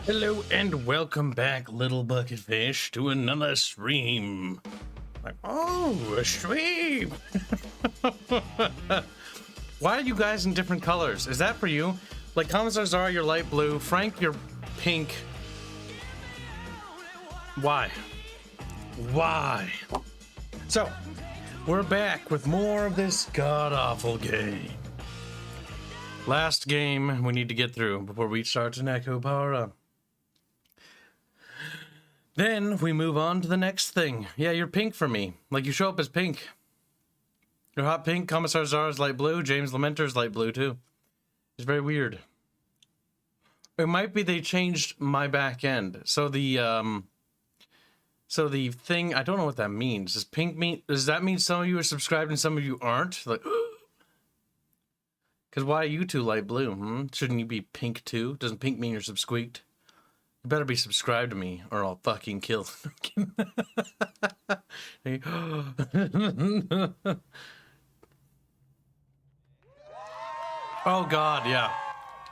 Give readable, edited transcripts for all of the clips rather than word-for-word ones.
Hello and welcome back, little bucket fish, to another stream. Like, oh, a stream! Why are you guys in different colors? Is that for you? Like, Commissar Zara, you're light blue. Frank, you're pink. Why? Why? So, we're back with more of this god-awful game. Last game we need to get through before we start an Echo power up. Then we move on to the next thing. Yeah, you're pink for me. Like, you show up as pink. You're hot pink, Commissar Zara's light blue, James Lamenter's light blue too. It's very weird. It might be they changed my back end. So the thing, I don't know what that means. Does pink mean, does that mean some of you are subscribed and some of you aren't? Like, because why are you two light blue? Shouldn't you be pink too? Doesn't pink mean you're subsqueaked? You better be subscribed to me or I'll fucking kill. Oh god, yeah.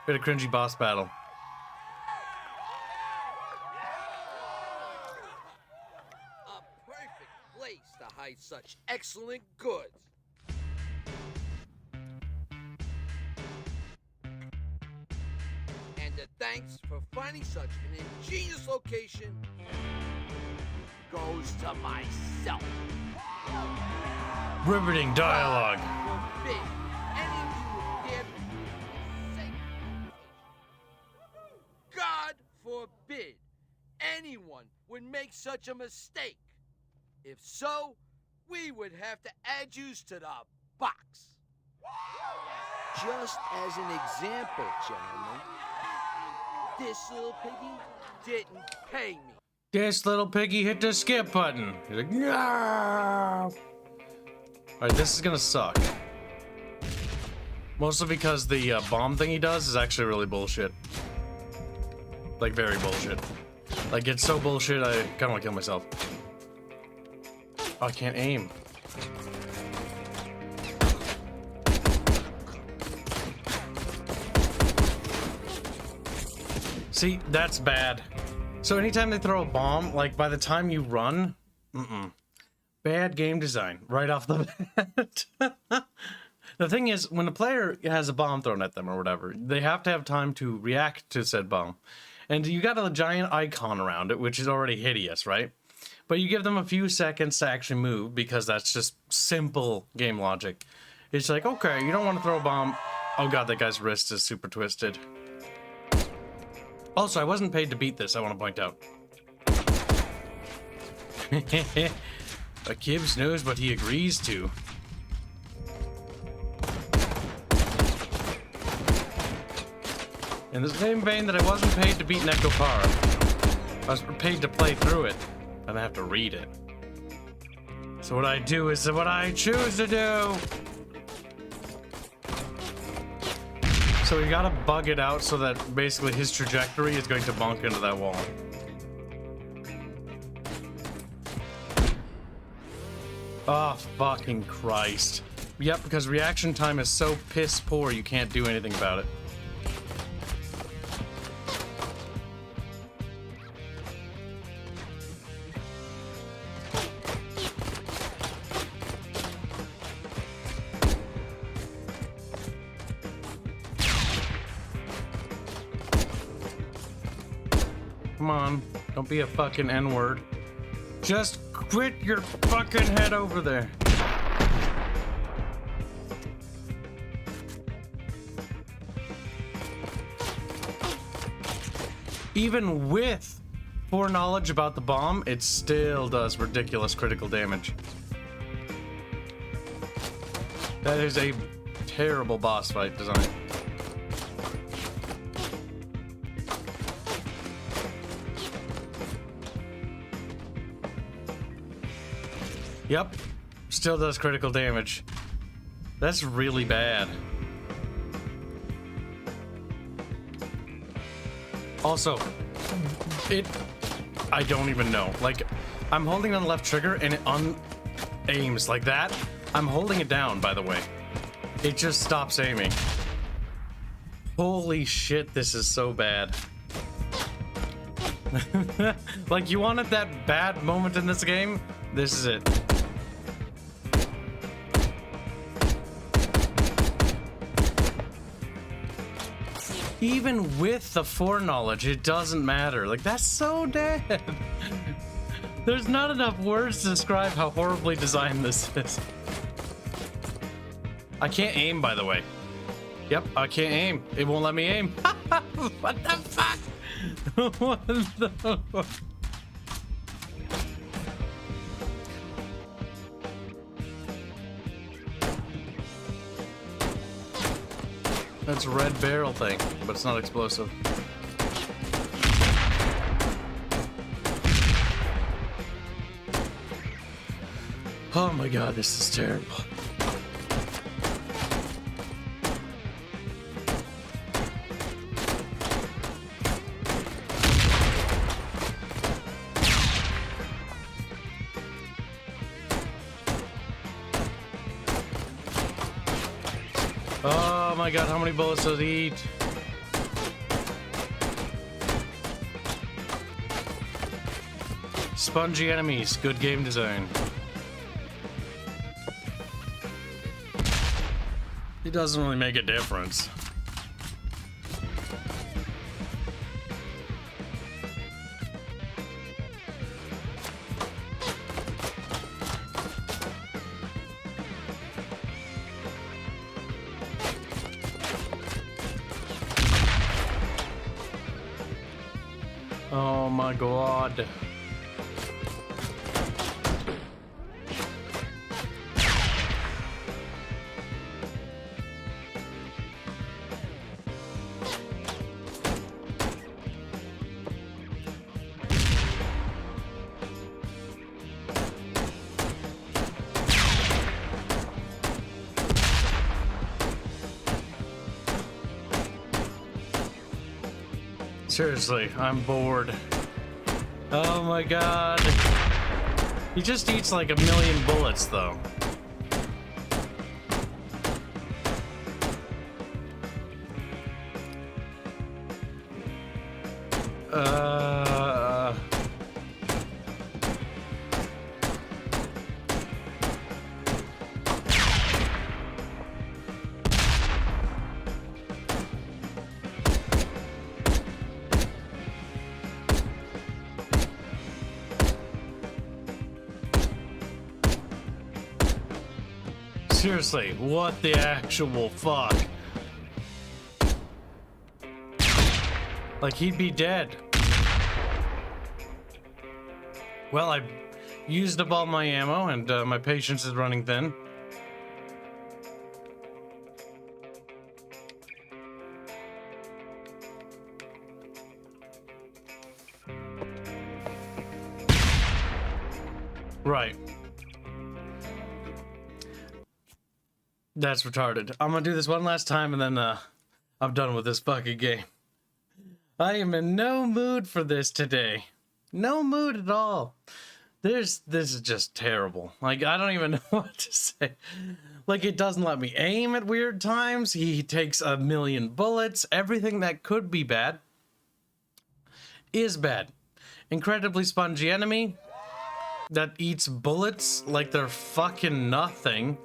We had a cringy boss battle. A perfect place to hide such excellent goods. And the thanks for finding such an ingenious location goes to myself. Riveting dialogue. Forbid any dare say God forbid anyone would make such a mistake. If so, we would have to add you to the box. Just as an example, gentlemen, this little piggy didn't pay me. This little piggy hit the skip button. He's like, no! Alright, this is gonna suck. Mostly because the bomb thing he does is actually really bullshit. Like, very bullshit. Like, it's so bullshit, I kinda wanna kill myself. Oh, I can't aim. See, that's bad. So anytime they throw a bomb, like by the time you run, bad game design right off the bat. The thing is, when a player has a bomb thrown at them or whatever, they have to have time to react to said bomb. And you got a giant icon around it, which is already hideous, right? But you give them a few seconds to actually move because that's just simple game logic. It's like, okay, you don't want to throw a bomb. Oh god, that guy's wrist is super twisted. Also, I wasn't paid to beat this, I want to point out. A Kibs knows what he agrees to. In the same vein that I wasn't paid to beat Neko Para. I was paid to play through it, and I have to read it. So what I do is what I choose to do! So you gotta bug it out so that basically his trajectory is going to bonk into that wall. Oh, fucking Christ. Yep, because reaction time is so piss poor you can't do anything about it. Come on, don't be a fucking N-word. Just quit your fucking head over there. Even with foreknowledge about the bomb, it still does ridiculous critical damage. That is a terrible boss fight design. Yep, still does critical damage. That's really bad. Also, I don't even know. Like, I'm holding on the left trigger and it aims like that. I'm holding it down, by the way. It just stops aiming. Holy shit, this is so bad. Like, you wanted that bad moment in this game? This is it. Even with the foreknowledge, it doesn't matter. Like, that's so dead. There's not enough words to describe how horribly designed this is. I can't aim, by the way. Yep, I can't aim. It won't let me aim. What the fuck? What the fuck? That's a red barrel thing, but it's not explosive. Oh my god, this is terrible. Oh my god, how many bullets does he eat? Spongy enemies, good game design. It doesn't really make a difference. Oh my god. Seriously, I'm bored. Oh my god. He just eats like 1,000,000 bullets, though. Seriously, what the actual fuck? Like, he'd be dead. Well, I used up all my ammo, and my patience is running thin. Right. That's retarded. I'm gonna do this one last time and then I'm done with this fucking game. I am in no mood for this today. No mood at all. This is just terrible. Like, I don't even know what to say. Like, it doesn't let me aim at weird times. He takes 1,000,000 bullets. Everything that could be bad is bad. Incredibly spongy enemy that eats bullets like they're fucking nothing.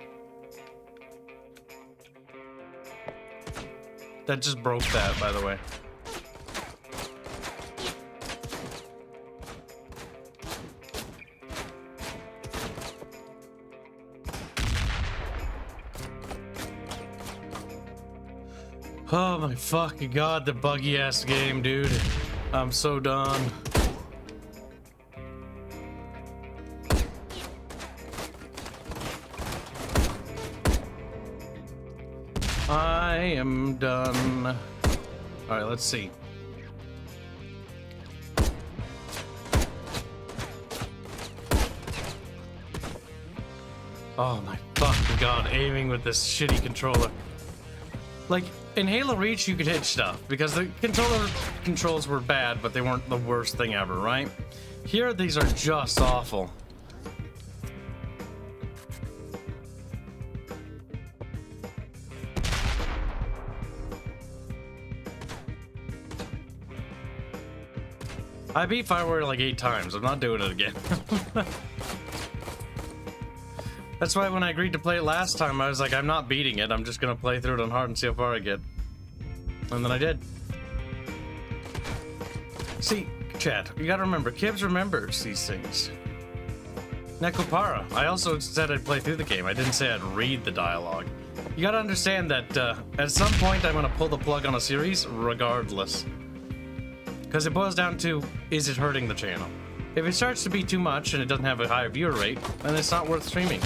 That just broke that, by the way. Oh my fucking god, the buggy ass game, dude. I'm so done. I am done. All right, let's see. Oh my fucking god, aiming with this shitty controller. Like, in Halo Reach, you could hit stuff because the controls were bad, but they weren't the worst thing ever, right? Here, these are just awful. I beat Fireware like 8 times. I'm not doing it again. That's why when I agreed to play it last time, I was like, I'm not beating it. I'm just gonna play through it on hard and see how far I get. And then I did. See, chat, you gotta remember, Kibs remembers these things. Nekopara, I also said I'd play through the game. I didn't say I'd read the dialogue. You gotta understand that at some point I'm gonna pull the plug on a series, regardless. Because it boils down to, is it hurting the channel? If it starts to be too much and it doesn't have a higher viewer rate, then it's not worth streaming.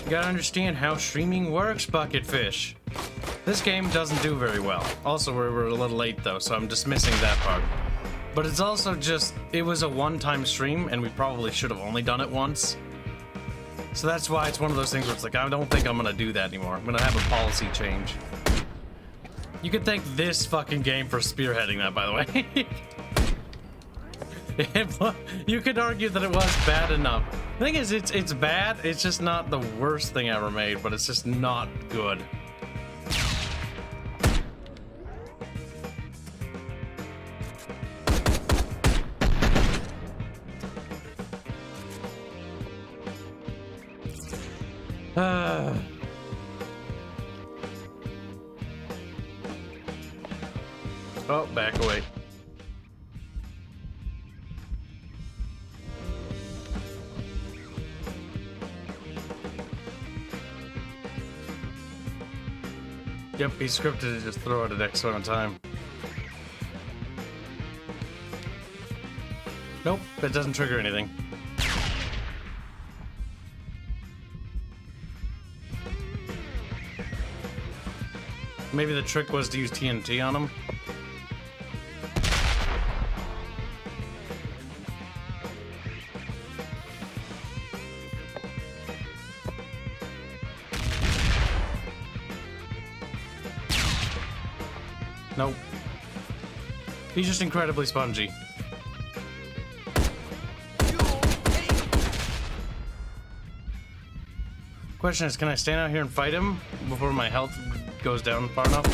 You gotta understand how streaming works, Bucketfish. This game doesn't do very well. Also, we're a little late though, so I'm dismissing that part. But it's also just, it was a one-time stream, and we probably should have only done it once. So that's why it's one of those things where it's like, I don't think I'm gonna do that anymore. I'm gonna have a policy change. You could thank this fucking game for spearheading that, by the way. You could argue that it was bad enough. The thing is, it's bad, it's just not the worst thing ever made, but it's just not good. Oh, back away. Yep, he's scripted to just throw it at X amount of time. Nope, that doesn't trigger anything. Maybe the trick was to use TNT on him. Nope. He's just incredibly spongy. Question is, can I stand out here and fight him before my health goes down far enough?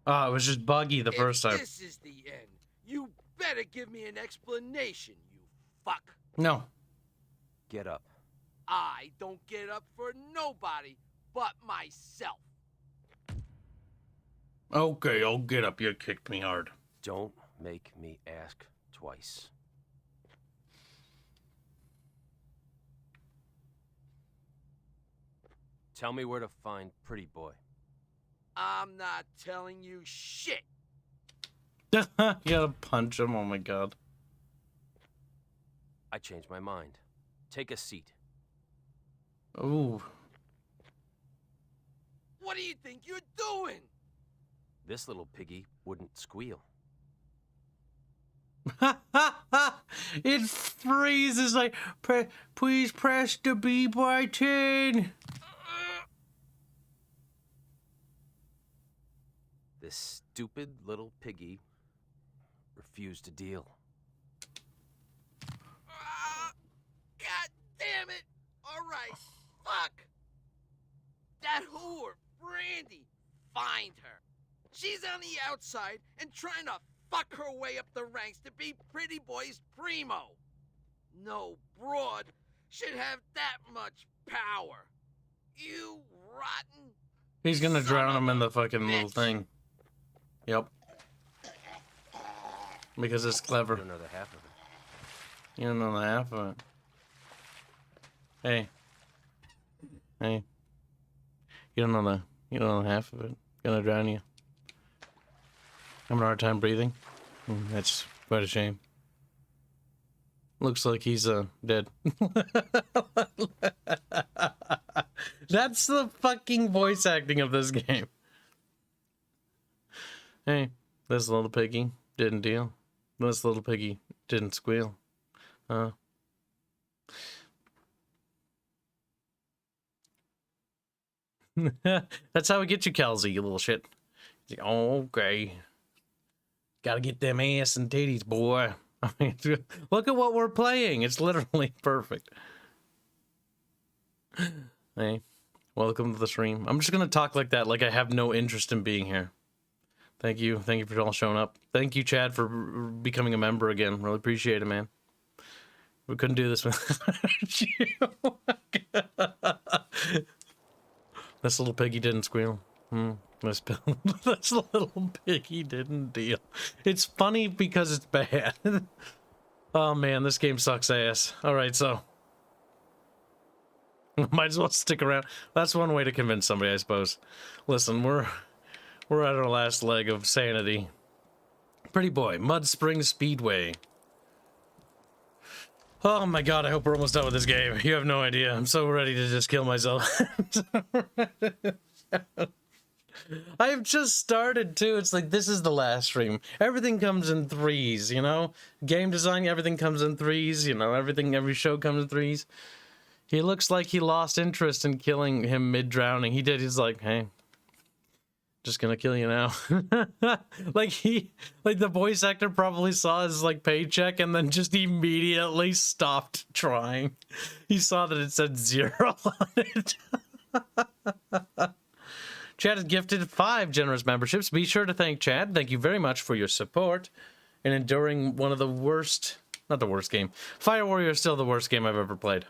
Oh, it was just buggy the first time. This is the end. You better give me an explanation, you fuck. No. Get up. I don't get up for nobody but myself. Okay, I'll get up. You kicked me hard. Don't make me ask twice. Tell me where to find Pretty Boy. I'm not telling you shit. You gotta punch him, oh my god. I changed my mind. Take a seat. Ooh. What do you think you're doing? This little piggy wouldn't squeal. It freezes like, please press the B button. This stupid little piggy refused to deal. God damn it! Alright, fuck! That whore, Brandy, find her. She's on the outside and trying to fuck her way up the ranks to be Pretty Boy's primo. No broad should have that much power. You rotten... He's gonna drown him in the fucking little thing. Yep. Because it's clever. You don't know the half of it. You don't know the half of it. Hey. Hey. You don't know the half of it. Gonna drown you. Having a hard time breathing. That's quite a shame. Looks like he's dead. That's the fucking voice acting of this game. Hey, this little piggy didn't deal. This little piggy didn't squeal. That's how we get you, Kelsey, you little shit. Like, oh, okay. Gotta get them ass and titties, boy. I mean, look at what we're playing. It's literally perfect. Hey, welcome to the stream. I'm just gonna talk like that, like I have no interest in being here. Thank you for all showing up. Thank you, Chad, for becoming a member again. Really appreciate it, man. We couldn't do this without you. This little piggy didn't squeal. This little piggy didn't deal. It's funny because it's bad. Oh man, this game sucks ass. Alright, so might as well stick around. That's one way to convince somebody, I suppose. Listen, we're at our last leg of sanity. Pretty boy, Mud Springs Speedway. Oh my god, I hope we're almost done with this game. You have no idea. I'm so ready to just kill myself. I have just started too. It's like, this is the last stream. Everything comes in threes, you know? Game design, everything comes in threes, you know? Every show comes in threes. He looks like he lost interest in killing him mid-drowning. He did. He's like, hey, just gonna kill you now. like the voice actor probably saw his like paycheck and then just immediately stopped trying. He saw that it said 0 on it. Chad has gifted 5 generous memberships. Be sure to thank Chad. Thank you very much for your support in enduring one of the worst, not the worst game. Fire Warrior is still the worst game I've ever played.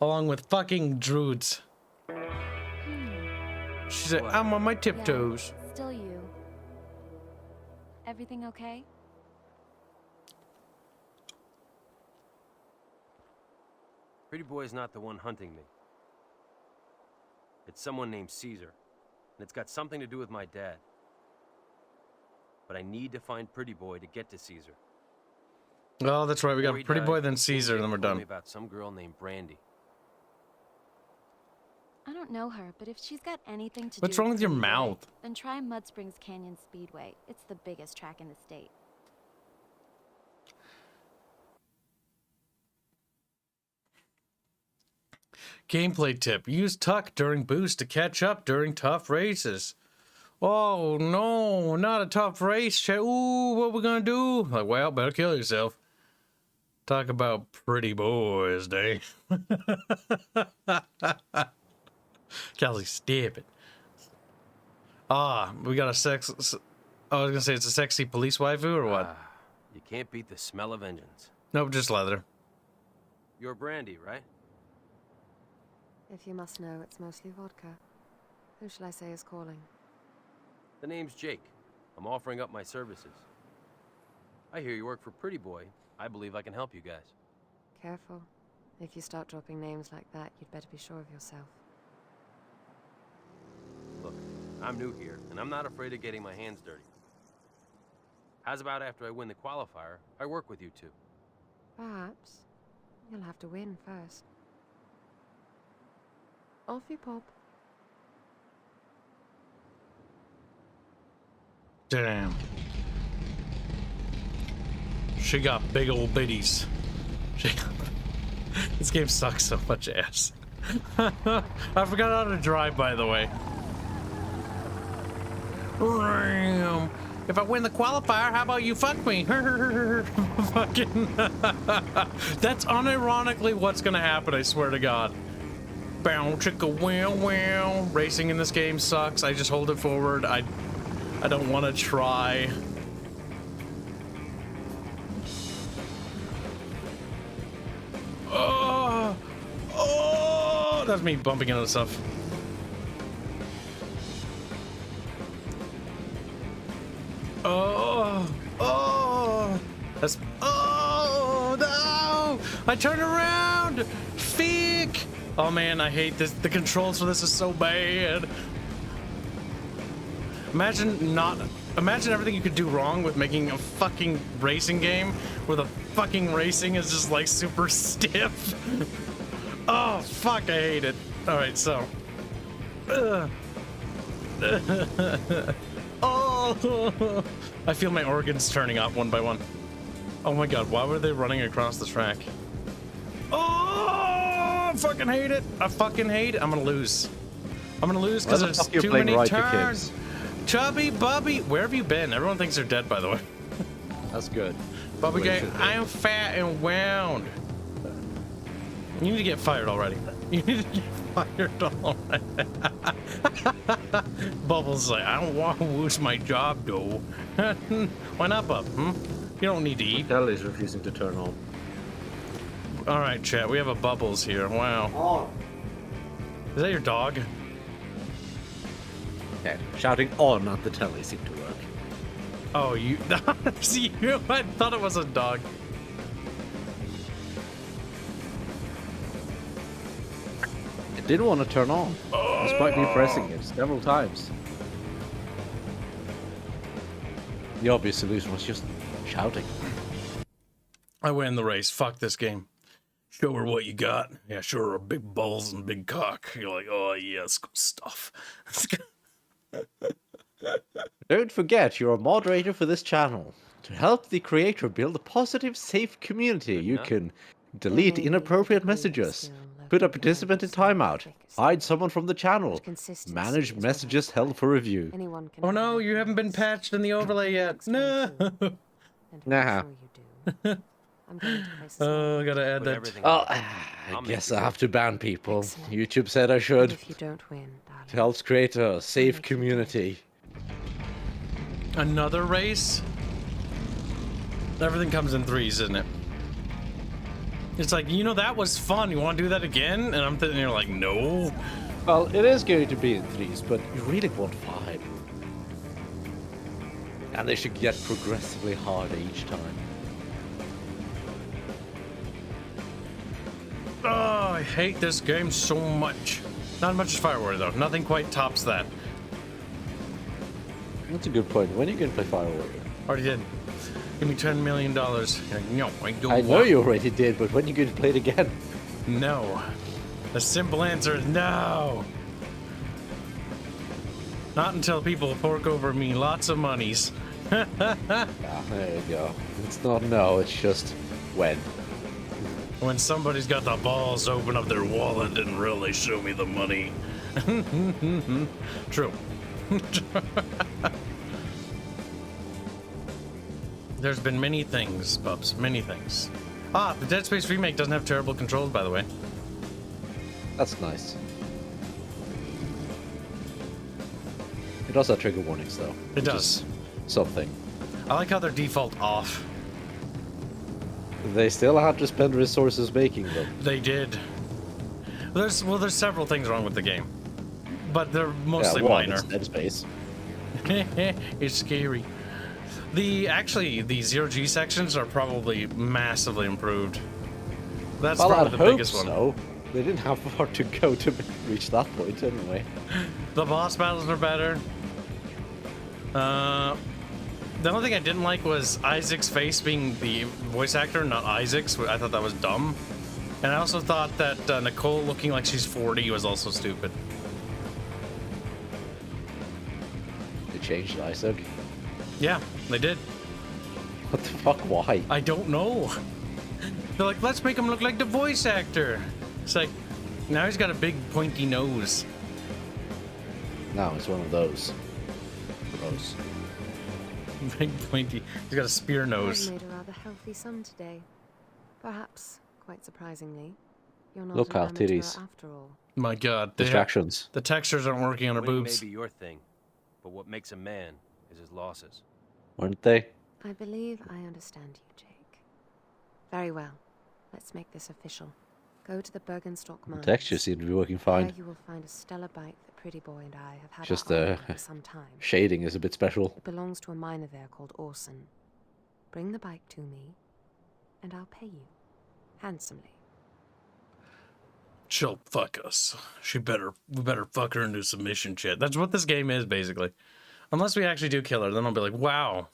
Along with fucking Druids. She said, I'm on my tiptoes. Yeah, still you. Everything okay? Pretty boy's not the one hunting me. It's someone named Caesar. And it's got something to do with my dad. But I need to find Pretty Boy to get to Caesar. Oh, that's right. We got Before he Pretty died, Boy, then Caesar, and then we're told done. me about some girl named Brandy. I don't know her, but if she's got anything to do What's wrong with your Pretty Boy, mouth? then try Mud Springs Canyon Speedway. It's the biggest track in the state. Gameplay tip. Use tuck during boost to catch up during tough races. Oh, no. Not a tough race. Ooh, what we gonna do? Like, well, better kill yourself. Talk about pretty boys, day. Kelsey, stop it. Ah, we got a sex... I was gonna say it's a sexy police waifu or what? You can't beat the smell of engines. Nope, just leather. You're Brandy, right? If you must know, it's mostly vodka. Who shall I say is calling? The name's Jake. I'm offering up my services. I hear you work for Pretty Boy. I believe I can help you guys. Careful. If you start dropping names like that, you'd better be sure of yourself. Look, I'm new here, and I'm not afraid of getting my hands dirty. How's about after I win the qualifier, I work with you two? Perhaps. You'll have to win first. Off you pop. Damn. She got big old bitties. This game sucks so much ass. I forgot how to drive, by the way. Ram. If I win the qualifier, how about you fuck me? Fucking. That's unironically what's gonna happen, I swear to God. Bow chicka wow wow. Racing in this game sucks. I just hold it forward. I don't want to try. Oh, that's me bumping into stuff. That's, oh no! I turned around! Feek! Oh man, I hate this. The controls for this is so bad. Imagine everything you could do wrong with making a fucking racing game where the fucking racing is just like super stiff. Oh fuck, I hate it. Alright, so. Oh! I feel my organs turning off one by one. Oh my god, why were they running across the track? Oh! I fucking hate it. I fucking hate it. I'm gonna lose. I'm gonna lose because there's too many turns. Chubby Bubby, where have you been? Everyone thinks they're dead, by the way. That's good. Bubby Gay, I am fat and wound. You need to get fired already. You need to get fired already. Bubbles like, I don't want to lose my job though. Why not, Bub? You don't need to eat. Telly's refusing to turn on. All right, chat. We have a Bubbles here. Wow. Oh. Is that your dog? Yeah, shouting on at the telly seemed to work. Oh, you. See, you. I thought it was a dog. It did want to turn on, despite me pressing it several times. The obvious solution was just shouting. I win the race. Fuck this game. Show her what you got. Yeah, show her big balls and big cock. You're like, oh yeah, it's good stuff. Don't forget, you're a moderator for this channel. To help the creator build a positive, safe community, you can delete inappropriate messages, put a participant in timeout, hide someone from the channel, manage messages held for review. Oh no, you haven't been patched in the overlay yet. No. Nah. Oh, I gotta add that. Oh, I guess I have to ban people. YouTube said I should. If you don't win, It helps create a safe community. Another race? Everything comes in threes, isn't it? It's like, you know, that was fun. You want to do that again? And I'm thinking, you're like, no. Well, it is going to be in threes, but you really want 5. And they should get progressively harder each time. Oh, I hate this game so much. Not much as Firewall, though. Nothing quite tops that. That's a good point. When are you going to play Firewall? Already did. Give me $10 million. Like, no, I don't I know want. you already did, but when are you going to play it again? No. The simple answer is no. Not until people fork over me lots of monies. Ah, there you go. It's not no, it's just when. When somebody's got the balls to open up their wallet and really show me the money. True. There's been many things, Bubs. Many things. Ah, the Dead Space remake doesn't have terrible controls, by the way. That's nice. It does have trigger warnings, though. It does. Something. I like how they're default off. They still have to spend resources making them. They did. There's several things wrong with the game, but they're mostly minor. It's Dead Space. It's scary. The zero G sections are probably massively improved. That's Well, probably I'd the hope biggest one. so. They didn't have far to go to reach that point, anyway. The boss battles are better. The only thing I didn't like was Isaac's face being the voice actor, not Isaac's. I thought that was dumb. And I also thought that Nicole looking like she's 40 was also stupid. They changed Isaac. Yeah, they did. What the fuck? Why? I don't know. They're like, let's make him look like the voice actor. It's like, now he's got a big pointy nose. No, it's one of those. Gross. Big pointy. He's got a spear nose. I've made a rather healthy son today. Perhaps, quite surprisingly, you're not Look an how amateur titties. after all. My God. Distractions. The textures aren't working on her Winning boobs. may be your thing, but what makes a man is his losses. Weren't they? I believe I understand you, Jake. Very well. Let's make this official. Go to the Bergenstock The mines. textures seem to be working There fine. you will find a stellar bike that Pretty Boy and I have had Just our eye on for some time. Shading is a bit special. It belongs to a miner there called Orson. Bring the bike to me, and I'll pay you handsomely. She'll fuck us. We better fuck her into submission shit. That's what this game is, basically. Unless we actually do kill her, then I'll be like, wow.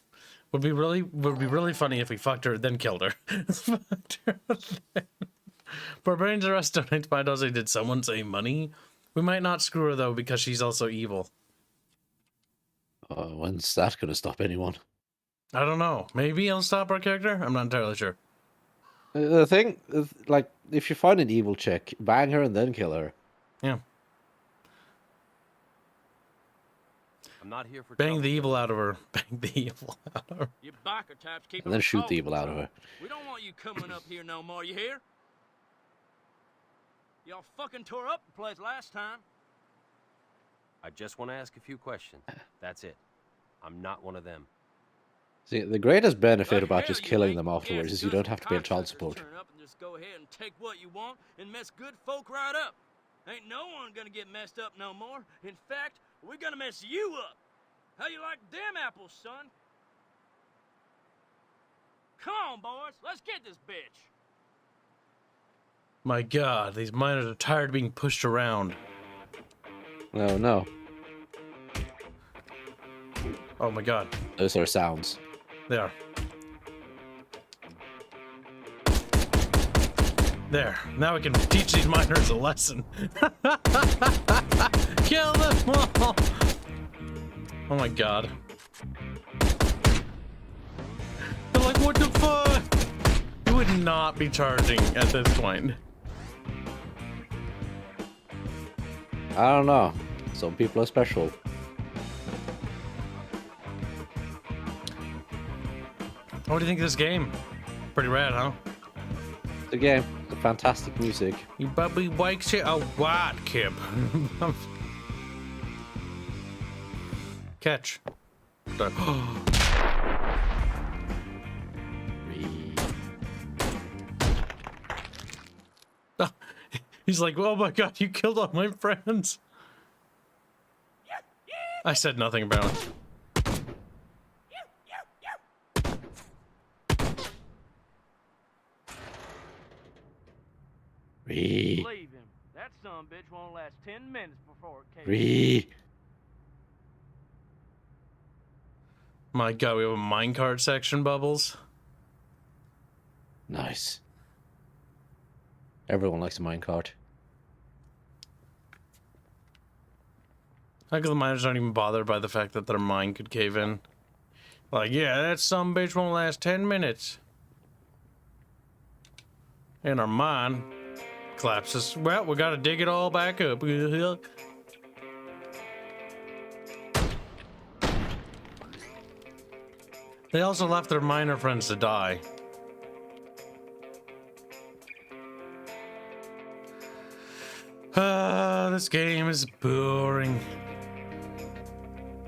Would be really funny if we fucked her, then killed her. Fucked her, then. Barbarians Arrest donates $5. Did someone say money? We might not screw her though, because she's also evil. When's that gonna stop anyone? I don't know. Maybe it'll stop our character? I'm not entirely sure. The thing, like, if you find an evil chick, bang her and then kill her. Yeah. I'm not here for Bang trouble. the evil out of her. Bang the evil out of her. You biker types keep And then them shoot the cold. evil out of her. We don't want you coming up here no more, you hear? Y'all fucking tore up the place last time. I just want to ask a few questions. That's it. I'm not one of them. See, the greatest benefit The about hell just you killing ain't. them afterwards Yeah, is you don't have to pay child cocksuckers support. Turn up and just go ahead and take what you want and mess good folk right up. Ain't no one gonna get messed up no more. In fact, we're gonna mess you up. How you like them apples, son? Come on, boys. Let's get this bitch. My God, these miners are tired of being pushed around. No, no. Oh my God, Those are sounds. they are. There, now we can teach these miners a lesson. Kill them all! Oh my God. They're like, what the fuck? You would not be charging at this point. I don't know. Some people are special. What do you think of this game? Pretty rad, huh? The game, the fantastic music. You bubbly white shit. Oh, what, Kib? Catch. He's like, oh my God, you killed all my friends. I said nothing about it. Leave him. That son bitch won't last 10 minutes before it caves. My God, we have a minecart section, Bubbles. Nice. Everyone likes a minecart. How come the miners aren't even bothered by the fact that their mine could cave in? Like, yeah, that some bitch won't last 10 minutes. And our mine collapses. Well, we gotta dig it all back up. They also left their miner friends to die. This game is boring.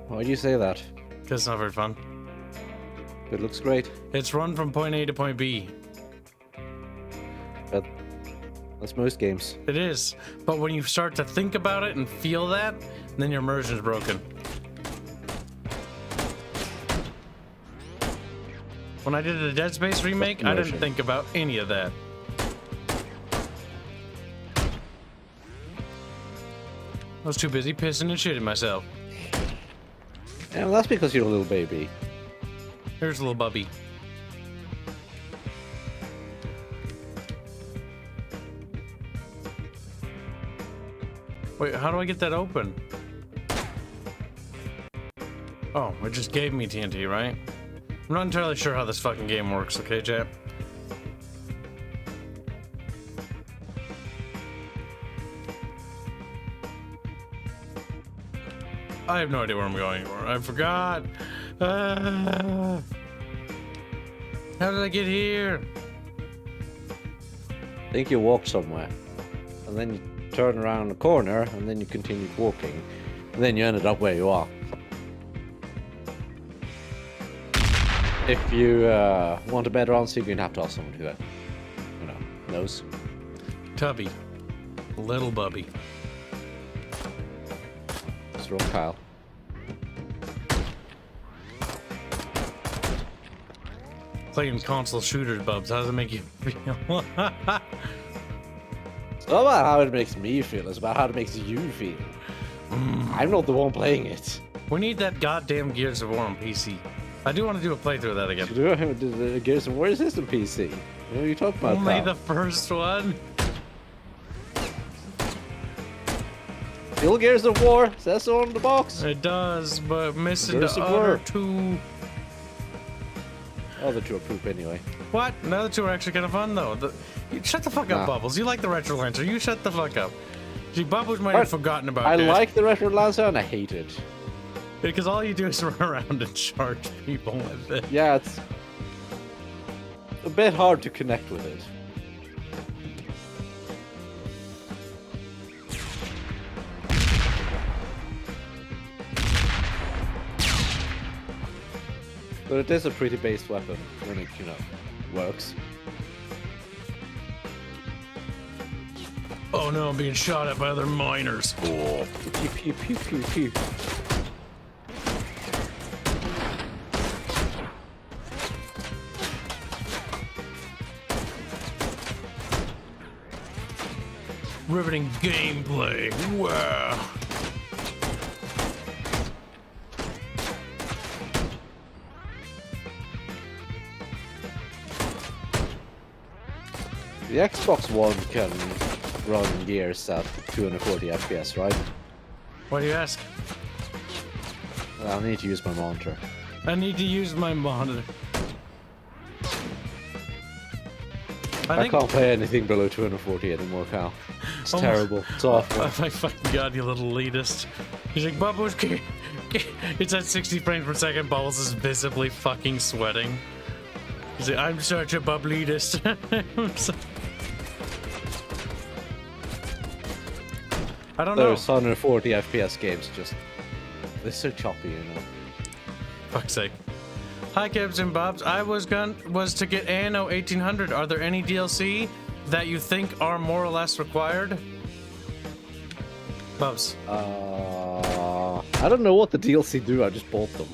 Why do you say that? Because it's not very fun. It looks great. It's run from point A to point B. But that's most games. It is. But when you start to think about it and feel that, then your immersion is broken. When I did a Dead Space remake, I didn't think about any of that. I was too busy pissing and shitting myself. Yeah, well, that's because you're a little baby. Here's a little bubby. Wait, how do I get that open? Oh, it just gave me TNT, right? I'm not entirely sure how this fucking game works, okay, chap? I have no idea where I'm going anymore. I forgot. How did I get here? I think you walked somewhere. And then you turn around the corner, and then you continued walking. And then you ended up where you are. If you want a better answer, you're going to have to ask someone who, you know, knows. Tubby. Little bubby. What's wrong, Kyle? Playing console shooters, Bubs. How does it make you feel? It's not about how it makes me feel, it's about how it makes you feel. I'm not the one playing it. We need that goddamn Gears of War on PC. I do want to do a playthrough of that again. The Gears of War system PC. What are you talking about? Only Kyle? the first one. Still Gears of War, says so on the box. It does, but missing Gears the of other War. two. Oh, the two are poop anyway. What? The other two are actually kind of fun, though. Shut the fuck up, Nah. Bubbles. You like the Retro Lancer. You shut the fuck up. See, Bubbles might have forgotten about I that. like the Retro Lancer and I hate it. Because all you do is run around and charge people with it. Yeah, it's a bit hard to connect with it. But it is a pretty based weapon when it, you know, works. Oh no, I'm being shot at by other miners. Oh. Pew pew pew pew pew. Riveting gameplay. Wow. The Xbox One can run Gears at 240 FPS, right? Why do you ask? I'll need to use my monitor. I need to use my monitor. I can't play anything below 240 anymore, Cal. It's terrible. It's awful. Oh my fucking god, you little elitist. He's like, Bubbles, it's at 60 frames per second. Bubbles is visibly fucking sweating. He's like, I'm such a bubblitist. I don't know. Those 140 FPS games just... they're so choppy, you know. Fuck's sake. Hi, Kibs and Bobs. I was to get ANO 1800. Are there any DLC that you think are more or less required? Bobs. I don't know what the DLC do. I just bought them.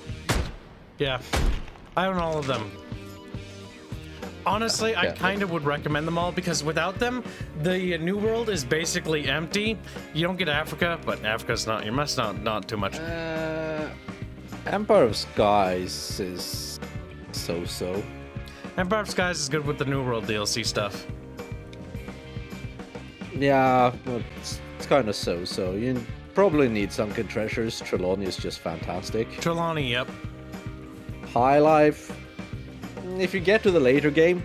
Yeah, I own all of them. Honestly, I kind of would recommend them all because without them, the New World is basically empty. You don't get Africa, but Africa's not. You must not too much. Empire of Skies is so-so. Empire of Skies is good with the New World DLC stuff. Yeah, but it's kind of so-so. You probably need Sunken Treasures. Trelawney is just fantastic. Trelawney, yep. High Life. If you get to the later game,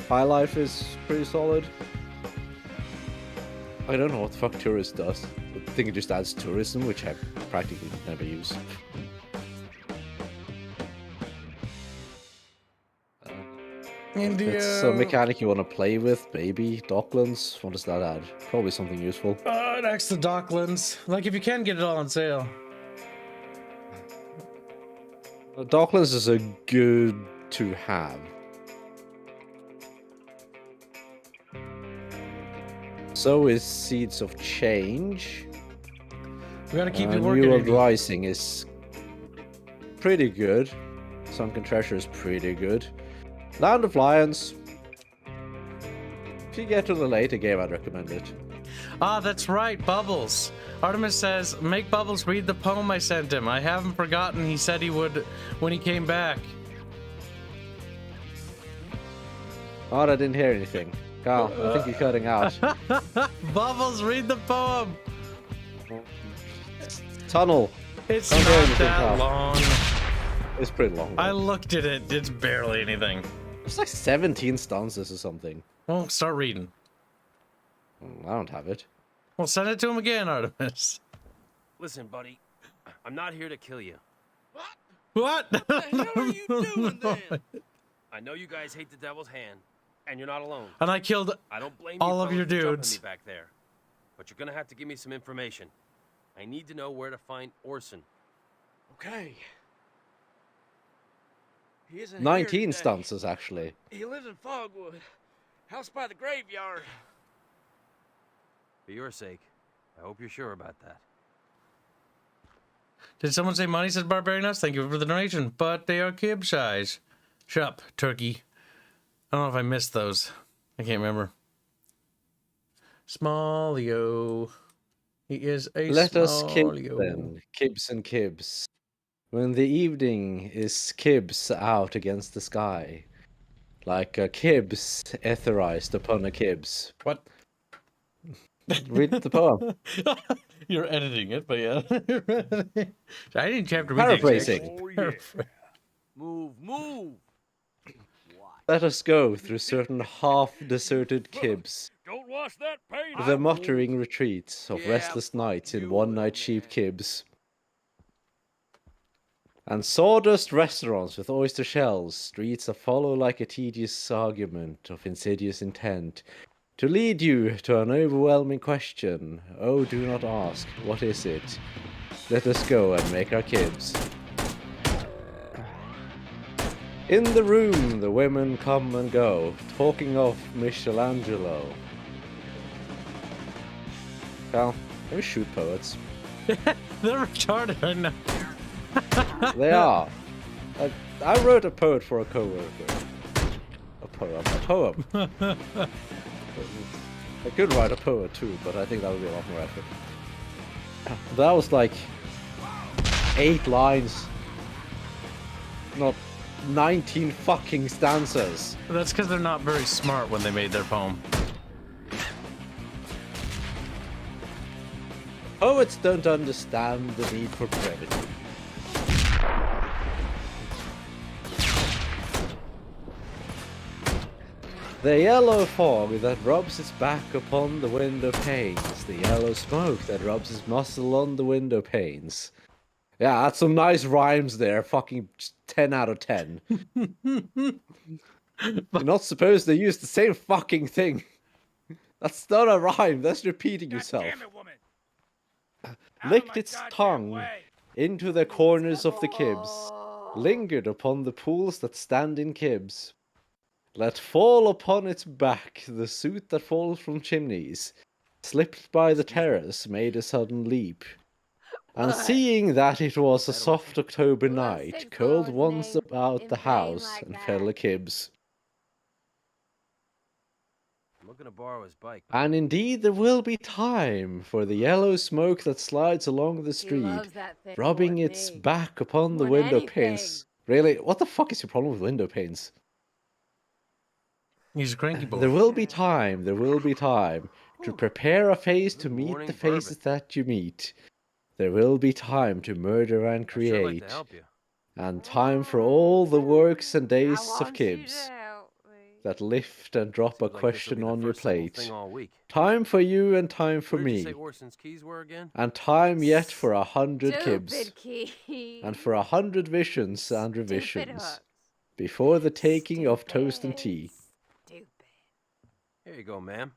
High Life is pretty solid. I don't know what the fuck Tourist does. I think it just adds tourism, which I practically never use. India. It's a mechanic you want to play with, maybe. Docklands, what does that add? Probably something useful. Next to Docklands. Like, if you can get it all on sale. Docklands is a good to have. So is Seeds of Change. We gotta keep it working. New World Rising is pretty good. Sunken Treasure is pretty good. Land of Lions. If you get to the later game, I'd recommend it. Ah, that's right, Bubbles. Artemis says, make Bubbles read the poem I sent him. I haven't forgotten he said he would when he came back. Oh, I didn't hear anything. Carl, I think you're cutting out. Bubbles, read the poem. Tunnel. It's Don't hear not anything, that Carl. long. It's pretty long. I looked at it. It's barely anything. It's like 17 stanzas or something. Well, start reading. I don't have it. Well, send it to him again, Artemis. Listen, buddy, I'm not here to kill you. What? What the hell are you doing then? I know you guys hate the Devil's Hand, and you're not alone. And I killed I don't blame all you of your fellas for jumping dudes. me back there, but you're gonna have to give me some information. I need to know where to find Orson. Okay. He isn't 19 here today. stanzas, actually. He lives in Fogwood, house by the graveyard. For your sake, I hope you're sure about that. Did someone say money? Said Barbarian Nuts. Thank you for the donation. But they are kib size. Shut up, turkey. I don't know if I missed those. I can't remember. Smallio. He is a Let us Smallio. kib then. Kibs and Kibs. When the evening is Kibs out against the sky. Like a Kibs etherized upon a Kibs. What? Read the poem. You're editing it, but yeah. I didn't have to read Paraphrasing. Oh yeah. Move. Let us go through certain half-deserted Kibs. Don't wash that paint. The muttering retreats of Yeah, restless nights in you one-night will, sheep man. Kibs. And sawdust restaurants with oyster shells, streets that follow like a tedious argument of insidious intent, to lead you to an overwhelming question. Oh, do not ask, what is it? Let us go and make our Kibs. In the room, the women come and go, talking of Michelangelo. Cal, let me shoot poets. They're retarded right now. They are. I wrote a poet for a coworker. A poem. I could write a poet too, but I think that would be a lot more effort. That was like 8 lines, not 19 fucking stanzas. That's because they're not very smart when they made their poem. Poets don't understand the need for brevity. The yellow fog that rubs its back upon the window panes. The yellow smoke that rubs its muzzle on the window panes. Yeah, that's some nice rhymes there. Fucking 10 out of 10. You're not supposed to use the same fucking thing. That's not a rhyme. That's repeating yourself. Damn it, woman. Licked its tongue into the corners of the Kibs. Lingered upon the pools that stand in Kibs. Let fall upon its back the soot that falls from chimneys, slipped by the terrace, made a sudden leap. And seeing that it was a soft October night, curled once about the house and fell a Kibs. I'm looking to borrow his bike. And indeed there will be time for the yellow smoke that slides along the street, rubbing its back upon the window panes. Really? What the fuck is your problem with window panes? He's a cranky boy. There will be time to prepare a face to meet the faces that you meet. There will be time to murder and I'd sure like create, to help you. and time for all the works and days of Kibs that lift and drop a Seems like this'll question be the on your first simple plate. thing all week. Time for you and time for Where did you me, say Orson's keys were again? and time yet for 100 Kibs, Stupid key. and for 100 visions and revisions, before the taking of toast and tea. Stupid. Here you go, ma'am.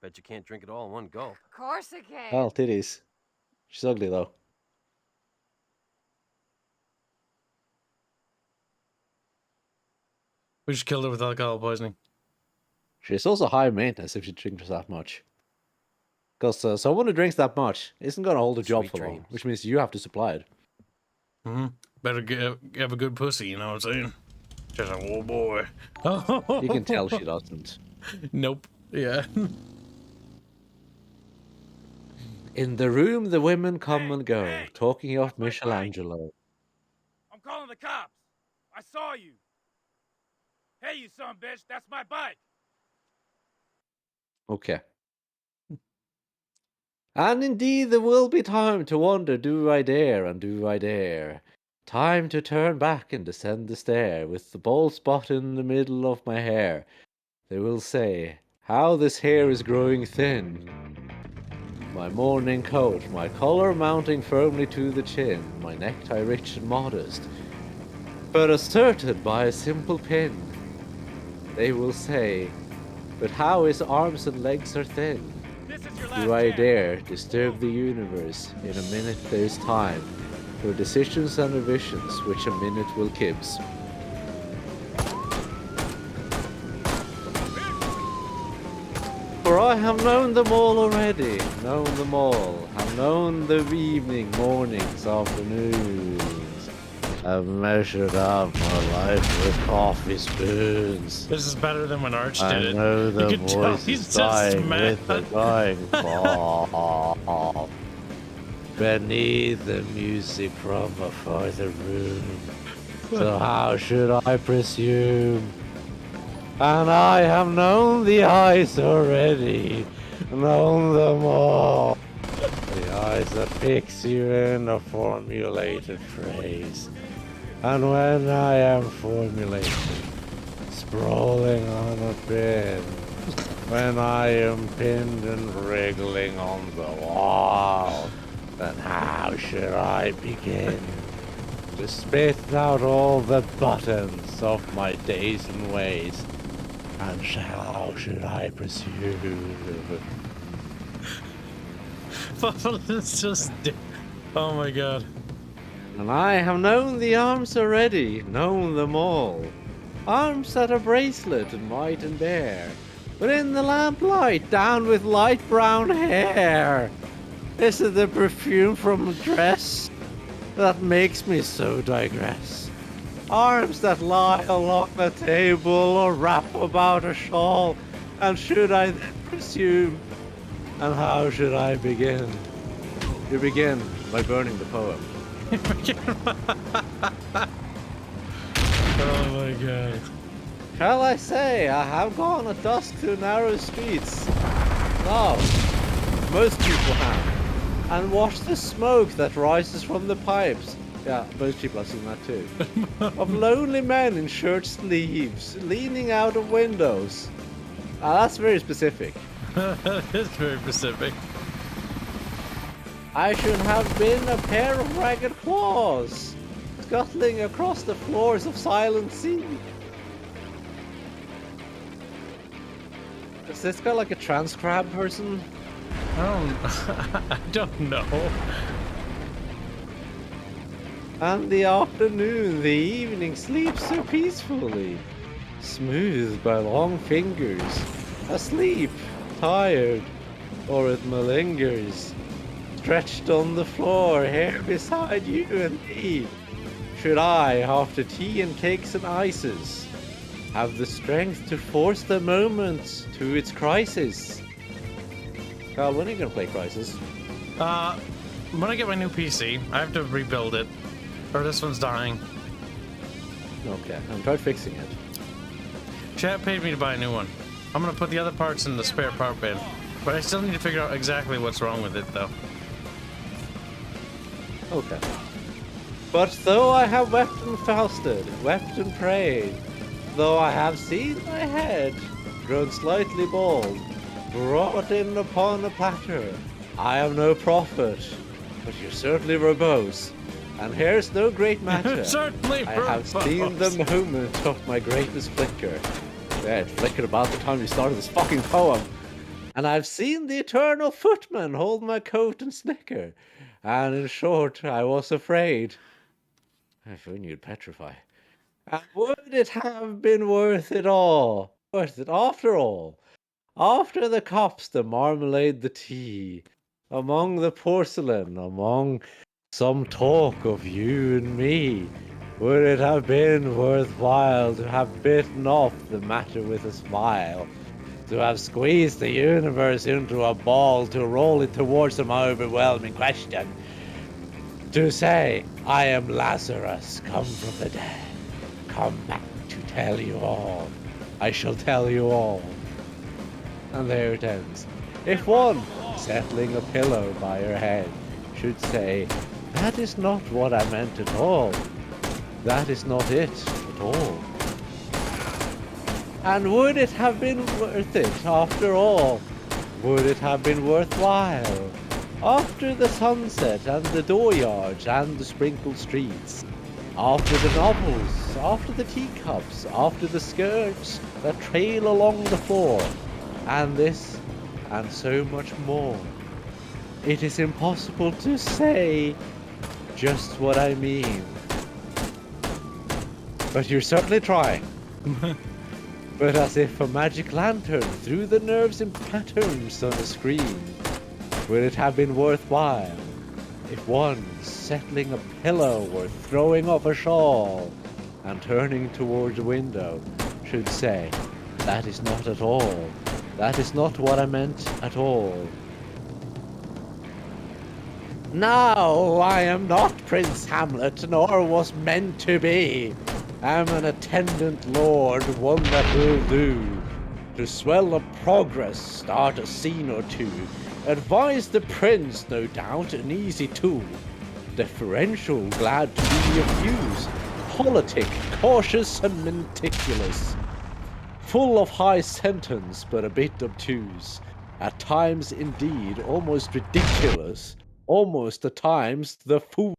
Bet you can't drink it all in one gulp. Of course I can. Well, titties. She's ugly though. We just killed her with alcohol poisoning. She's also high maintenance if she drinks that much. Because someone who drinks that much isn't going to hold a job Sweet for long, dreams. which means you have to supply it. Better have a good pussy, you know what I'm saying? Just like, oh boy. You can tell she doesn't. Nope. Yeah. In the room, the women come and go, talking of Michelangelo. I'm calling the cops. I saw you. Hey, you son of a bitch, that's my bike. Okay. And indeed, there will be time to wonder, do I dare, and do I dare? Time to turn back and descend the stair, with the bald spot in the middle of my hair. They will say, how this hair is growing thin. My morning coat, my collar mounting firmly to the chin, my necktie rich and modest, but asserted by a simple pin. They will say, but how his arms and legs are thin. This is your last Do I chance. dare disturb the universe? In a minute there's time for decisions and revisions, which a minute will Kibs. For I have known them all already, known them all, have known the evening, mornings, afternoons. I've measured out my life with coffee spoons. This is better than when Arch did I it. know the You can tell voice he's is just dying mad. with the dying fall. Beneath the music from a farther room. So how should I presume? And I have known the eyes already, known them all. The eyes that fix you in a formulated phrase. And when I am formulated, sprawling on a pin, when I am pinned and wriggling on the wall, then how should I begin to spit out all the buttons of my days and ways? And how should I presume? It's just. Oh my god. And I have known the arms already, known them all. Arms that are bracelet and white and bare, but in the lamplight down with light brown hair. This is the perfume from a dress that makes me so digress. Arms that lie along the table or wrap about a shawl, and should I then presume, and how should I begin? You begin by burning the poem. Oh my god. Shall I say I have gone at dusk through narrow streets? No, most people have. And watched the smoke that rises from the pipes. Yeah, most people have seen that too. Of lonely men in shirt sleeves, leaning out of windows. That's very specific. It's very specific. I should have been a pair of ragged claws, scuttling across the floors of silent sea. Is this guy like a trans crab person? I don't know. And the afternoon, the evening sleeps so peacefully, smoothed by long fingers, asleep, tired, or it malingers, stretched on the floor here beside you and me. Should I, after tea and cakes and ices, have the strength to force the moment to its crisis? Carl, when are you gonna play Crisis? When I get my new PC, I have to rebuild it, or this one's dying. Okay, I'm trying fixing it. Chat paid me to buy a new one. I'm gonna put the other parts in the spare part bin, but I still need to figure out exactly what's wrong with it, though. Okay. But though I have wept and fasted, wept and prayed, though I have seen my head grown slightly bald, brought in upon a platter, I am no prophet, but you're certainly verbose, and here's no great matter. Certainly I have seen the moment of my greatest flicker. Yeah, it flickered about the time you started this fucking poem. And I've seen the eternal footman hold my coat and snicker. And in short, I was afraid. If only you'd petrify. And would it have been worth it all? Worth it after all? After the cups, the marmalade, the tea, among the porcelain, among some talk of you and me, would it have been worthwhile to have bitten off the matter with a smile? To have squeezed the universe into a ball to roll it towards some overwhelming question? To say, I am Lazarus, come from the dead, come back to tell you all. I shall tell you all. And there it ends. If one, settling a pillow by her head, should say, that is not what I meant at all. That is not it at all. And would it have been worth it after all? Would it have been worthwhile? After the sunset and the dooryards and the sprinkled streets, after the novels, after the teacups, after the skirts that trail along the floor, and this and so much more. It is impossible to say just what I mean. But you're certainly trying. But as if a magic lantern threw the nerves in patterns on the screen, would it have been worthwhile if one, settling a pillow or throwing off a shawl and turning towards a window, should say, that is not at all, that is not what I meant at all. Now I am not Prince Hamlet, nor was meant to be. Am an attendant lord, one that will do. To swell a progress, start a scene or two. Advise the prince, no doubt, an easy tool. Deferential, glad to be of use. Politic, cautious and meticulous. Full of high sentence, but a bit obtuse. At times, indeed, almost ridiculous. Almost at times the fool.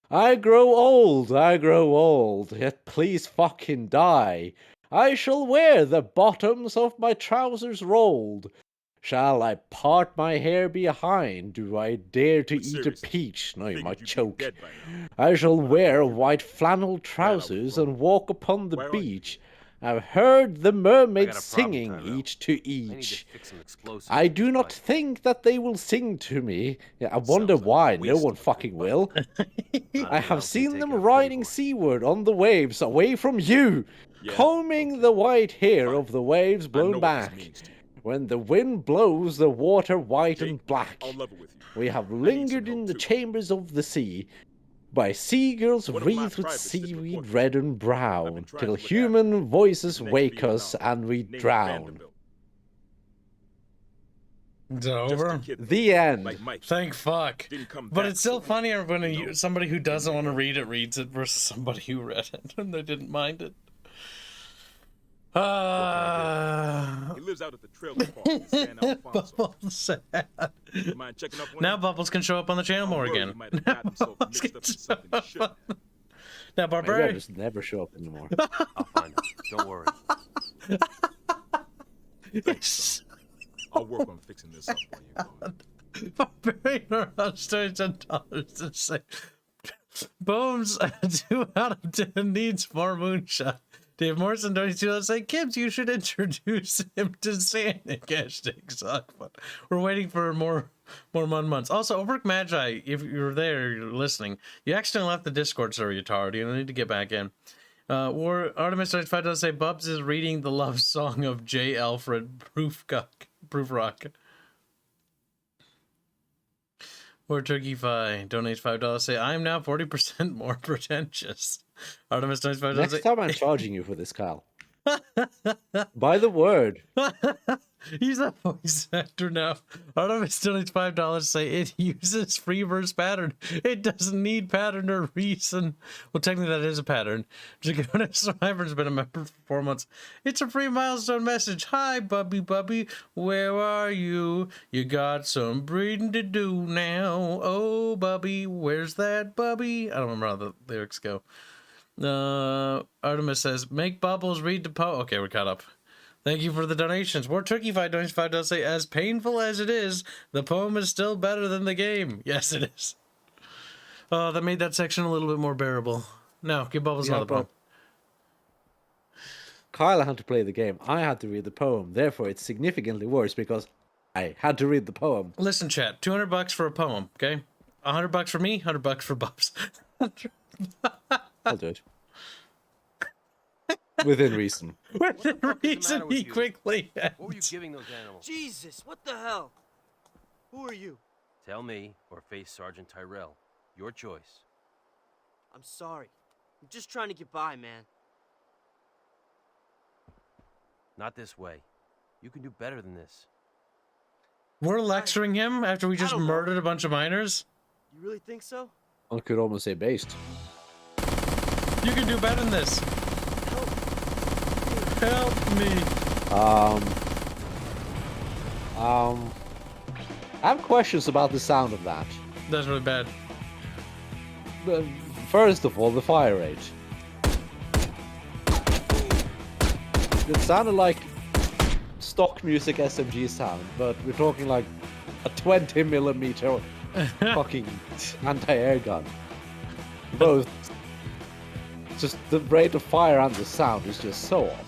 I grow old, yet please fucking die. I shall wear the bottoms of my trousers rolled. Shall I part my hair behind? Do I dare to But eat a seriously, peach? No, you figured might you'd be choke. dead by now. I shall wear you. white flannel was trousers wrong. and walk upon the Where are you? beach. I've heard the I mermaids got a problem, singing Tyrell. each to I need to each. fix some explosives. I for do this not fight. think that they will sing to me. Yeah, I wonder Sounds like a why. No waste one of fucking money. will. Not I if have Hanse seen take them a pretty riding boy. seaward on the waves away from you, Yeah, combing okay. the white hair Fine. of the waves I blown know what this back. means to you. When the wind blows the water white and Jake, black. I'll level with you. We have need lingered some in help the too. chambers of the sea, by seagulls One of my wreathed with privates slipped seaweed report. red and I've brown, been trying till to look after human you. voices The next wake Vietnam, us and we named drown. Vanderbilt. It's Just over. a kid, The end. like Mike. Thank fuck. Didn't come But back it's still for it, funnier when you know? somebody who doesn't want to read it reads it versus somebody who read it and they didn't mind it. He lives out at the trailer park in San Alfonso. Bubbles sad. You mind checking up on Now him? Bubbles can show up on the channel I'm more worried again. he might have Now gotten himself Bubbles mixed can up in show something he up. shouldn't have. Now Maybe I Barbarian. just never show up anymore. I'll find him. Don't worry. I'll work on fixing this up while you're gone. Barbarian around stories and dollars to say. Booms 2 out of 10 needs more moonshot. Dave Morrison 22 let's say Kibs, you should introduce him to Sanic. Hashtag suck, but we're waiting for more months. Also, Overk Magi, if you're there, you're listening. You accidentally left the Discord server, you tard. You need to get back in. War Artemis 35 does say Bubs is reading the love song of J. Alfred Proof Rock. Or Turkey Fi donates $5. Say I'm now 40% more pretentious. Artemis donates $5. Next time I'm charging you for this, Kyle. By the word. He's a voice actor now. Artemis donates $5. Say it uses free verse pattern. It doesn't need pattern or reason. Well, technically that is a pattern. Jagoda Survivor's been a member for 4 months. It's a free milestone message. Hi, Bubby, where are you? You got some breeding to do now. Oh, Bubby, where's that Bubby? I don't remember how the lyrics go. Artemis says, make Bubbles read the poem. Okay, we're caught up. Thank you for the donations. War Turkey Fight donates $5 say, as painful as it is, the poem is still better than the game. Yes, it is. Oh, that made that section a little bit more bearable. No, give Bubbles another poem. Kyle had to play the game. I had to read the poem. Therefore, it's significantly worse because I had to read the poem. Listen, chat. $200 for a poem, okay? $100 for me, $100 for Bubs. I'll do it. Within reason. Within fuck is the reason, matter with he you? quickly What were you ends. giving those animals? Jesus, what the hell? Who are you? Tell me or face Sergeant Tyrell. Your choice. I'm sorry. I'm just trying to get by, man. Not this way. You can do better than this. We're lecturing him after we just don't know. murdered a bunch of miners? You really think so? I could almost say based. You can do better than this. Help me. I have questions about the sound of that. That's really bad. First of all, the fire rate. It sounded like stock music SMG sound, but we're talking like a 20mm fucking anti-air gun. Both. Just the rate of fire and the sound is just so off.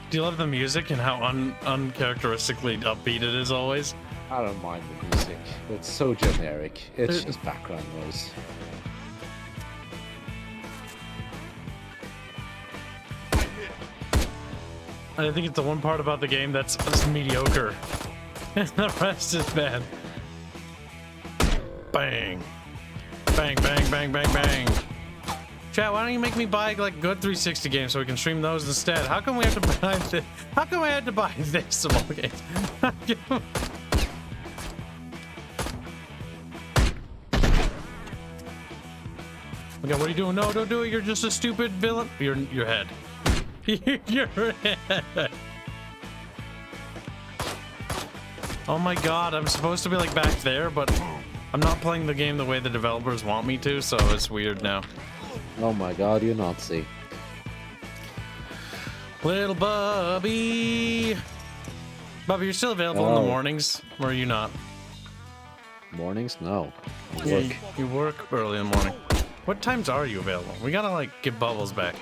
Do you love the music and how uncharacteristically upbeat it is always? I don't mind the music. It's so generic. It's just background noise. I think it's the one part about the game that's mediocre. The rest is bad. Bang. Bang, bang, bang, bang, bang. Chat, why don't you make me buy like good 360 games so we can stream those instead? How come we have to buy this? How come I had to buy this of all games? Okay, what are you doing? No, don't do it. You're just a stupid villain. Your head. Your head. Oh my god, I'm supposed to be like back there, but I'm not playing the game the way the developers want me to, so it's weird now. Oh my god, you Nazi. Little Bubby. Bubba, you're still available in the mornings, or are you not? Mornings? No. I Yeah, work. you work early in the morning. What times are you available? We gotta, like, get Bubbles back.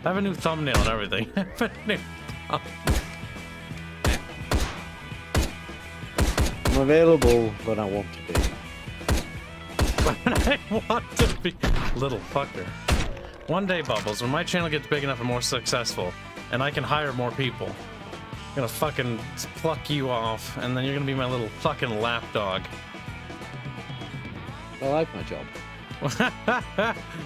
I have a new thumbnail and everything. I have a new I'm available when I want to be. When I want to be... Little fucker. One day, Bubbles, when my channel gets big enough and more successful, and I can hire more people, I'm gonna fucking pluck you off, and then you're gonna be my little fucking lapdog. I like my job.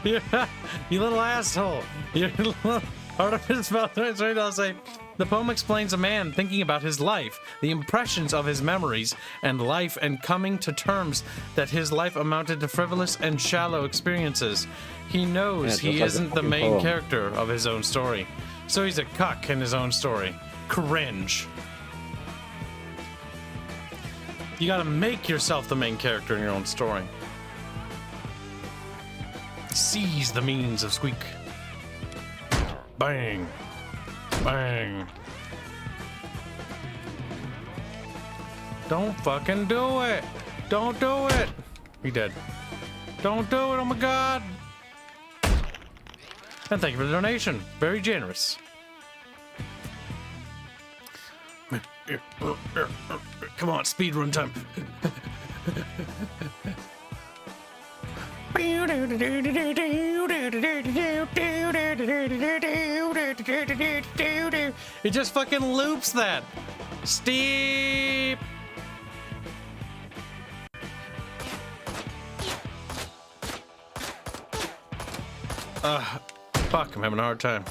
you little asshole. You little artifice about I'll say. The poem explains a man thinking about his life, the impressions of his memories and life, and coming to terms that his life amounted to frivolous and shallow experiences. He knows he isn't the main character of his own story, so he's a cuck in his own story. Cringe. You gotta make yourself the main character in your own story. Seize the means of Sqek. Bang. Bang. Don't fucking do it. Don't do it. He dead. Don't do it. Oh my god. And thank you for the donation. Very generous. Come on, speed run time. It just fucking loops that. Steep. Fuck, I'm having a hard time.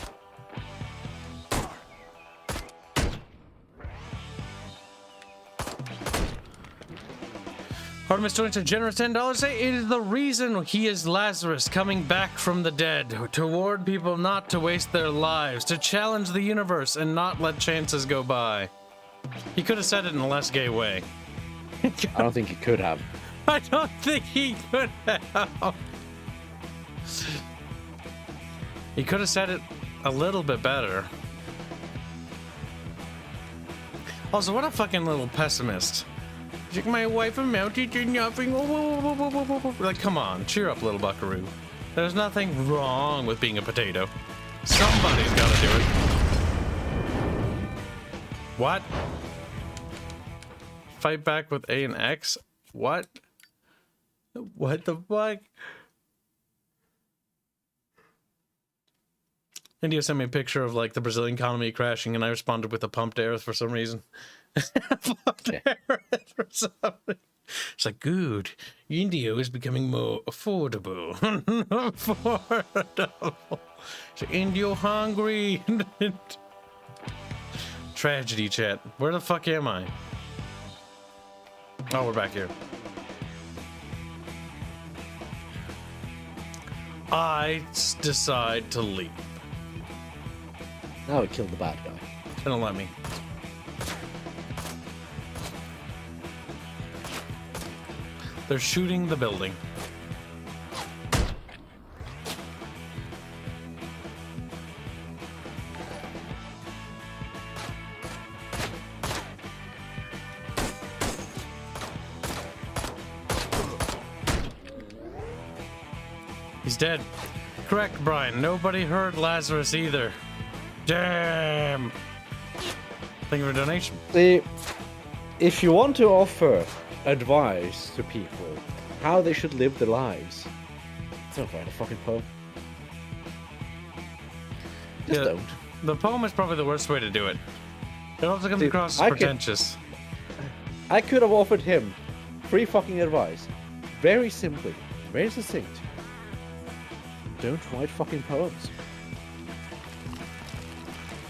Artemis donates a generous $10. Say it is the reason he is Lazarus coming back from the dead, to warn people not to waste their lives, to challenge the universe and not let chances go by. He could have said it in a less gay way. I don't think he could have. I don't think he could have. He could have said it a little bit better. Also, what a fucking little pessimist. My wife amounted to nothing. Like, come on, cheer up, little buckaroo. There's nothing wrong with being a potato. Somebody's gotta do it. What? Fight back with A and X? What? What the fuck? India sent me a picture of, like, the Brazilian economy crashing, and I responded with a pumped air for some reason. It's like, good. India is becoming more affordable. Affordable. So India hungry. Tragedy chat. Where the fuck am I? Oh, we're back here. I decide to leave. Now we killed the bad guy. They don't let me. They're shooting the building. He's dead. Correct, Brian. Nobody heard Lazarus either. Damn. Thank you for the donation. See, if you want to offer advice to people how they should live their lives, don't write a fucking poem. Just don't. The poem is probably the worst way to do it. It also comes across as pretentious. I could have offered him free fucking advice. Very simply, very succinct. Don't write fucking poems.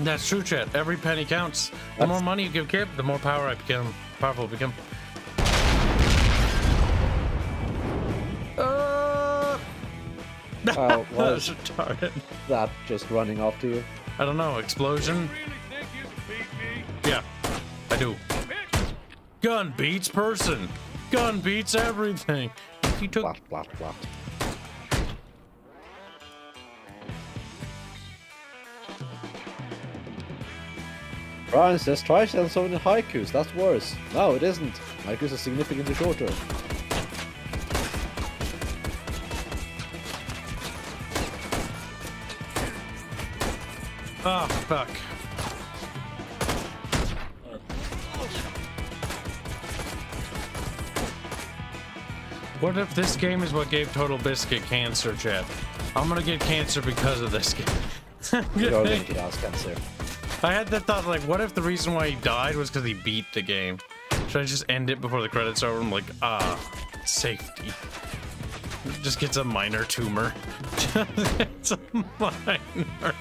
That's true, chat. Every penny counts. The more money you give Kib, the more powerful I become. Was retarded. That just running after you? I don't know. Explosion? Yeah, I do. Gun beats person. Gun beats everything. He took. Blat, blat, blat. Brian says try sending someone in haikus. That's worse. No, it isn't. Haikus are significantly shorter. Oh, fuck. What if this game is what gave Total Biscuit cancer, chat? I'm gonna get cancer because of this game. You're going to get ass cancer. I had that thought, like, what if the reason why he died was because he beat the game? Should I just end it before the credits are over? I'm like, safety. Just gets a minor tumor. It's a minor.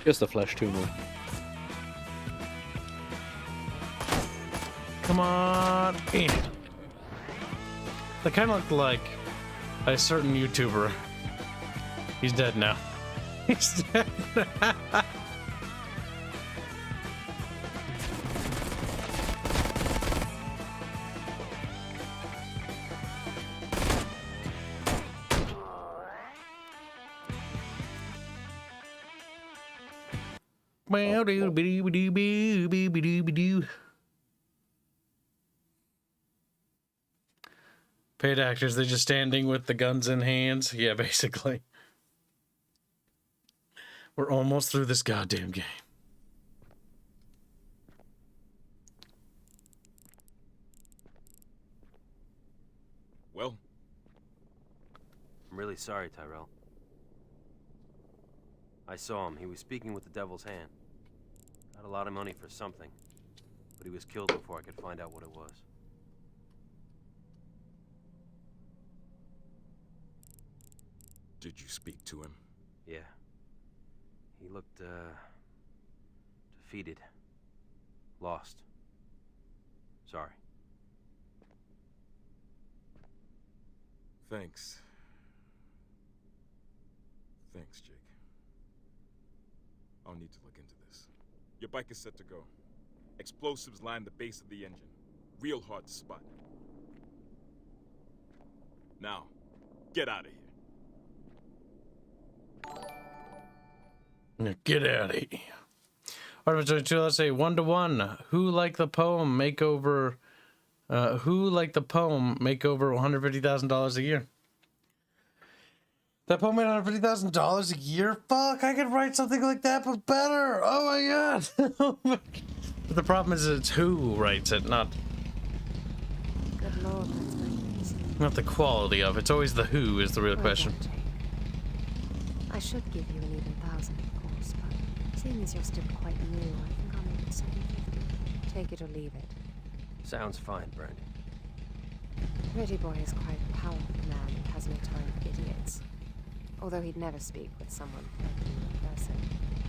Just a flesh tumor. Come on in. They kind of look like a certain YouTuber. He's dead now. He's dead. Paid actors, they're just standing with the guns in hands. Yeah, basically. We're almost through this goddamn game. Well? I'm really sorry, Tyrell. I saw him. He was speaking with the Devil's Hand. Got a lot of money for something, but he was killed before I could find out what it was. Did you speak to him? Yeah. He looked, defeated. Lost. Sorry. Thanks. Thanks, Jake. I'll need to look into this. Your bike is set to go. Explosives line the base of the engine. Real hard to spot. Now, get out of here. Get out of here. Alright, let's say 1-to-1. Who like the poem make over $150,000 a year? That poem made $150,000 a year? Fuck, I could write something like that, but better. Oh my god. But the problem is it's who writes it, not Good lord, that's my news. the quality of it. It's always the who is the real question. Well done, Jake. I should give you an even thousand, of course, but seeing as you're still quite new, I think I'll make it 750. Take it or leave it. Sounds fine, Brandy. Pretty Boy is quite a powerful man and has no time for idiots. Although he'd never speak with someone like you in person,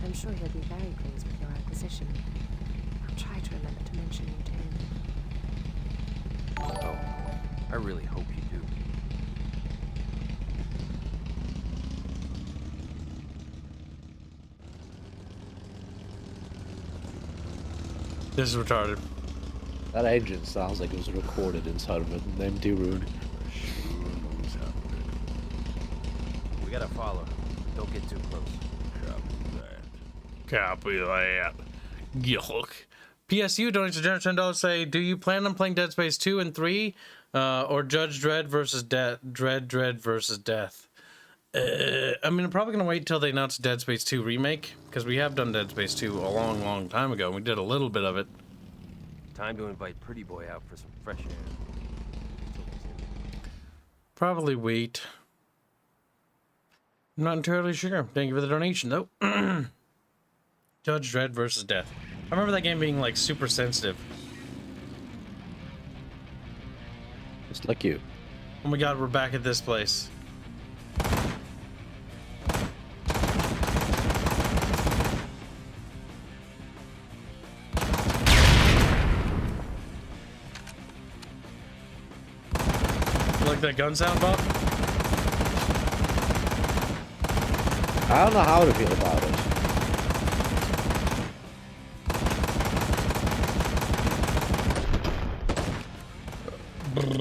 I'm sure he'll be very pleased with your acquisition. I'll try to remember to mention you to him. Oh, I really hope you do. This is retarded. That engine sounds like it was recorded inside of an empty room. We gotta follow him. Don't get too close. Copy that. Yuck. PSU donates to generous $10 say, do you plan on playing Dead Space 2 and 3? Or Judge Dredd versus Dredd versus Death? I mean, I'm probably going to wait till they announce Dead Space 2 remake, because we have done Dead Space 2 a long, long time ago. We did a little bit of it. Time to invite Pretty Boy out for some fresh air. Probably wait. I'm not entirely sure. Thank you for the donation, though. Judge Dredd versus Death. I remember that game being, like, super sensitive. Just like you. Oh my god, we're back at this place. You like that gun sound, Bob? I don't know how to feel about it.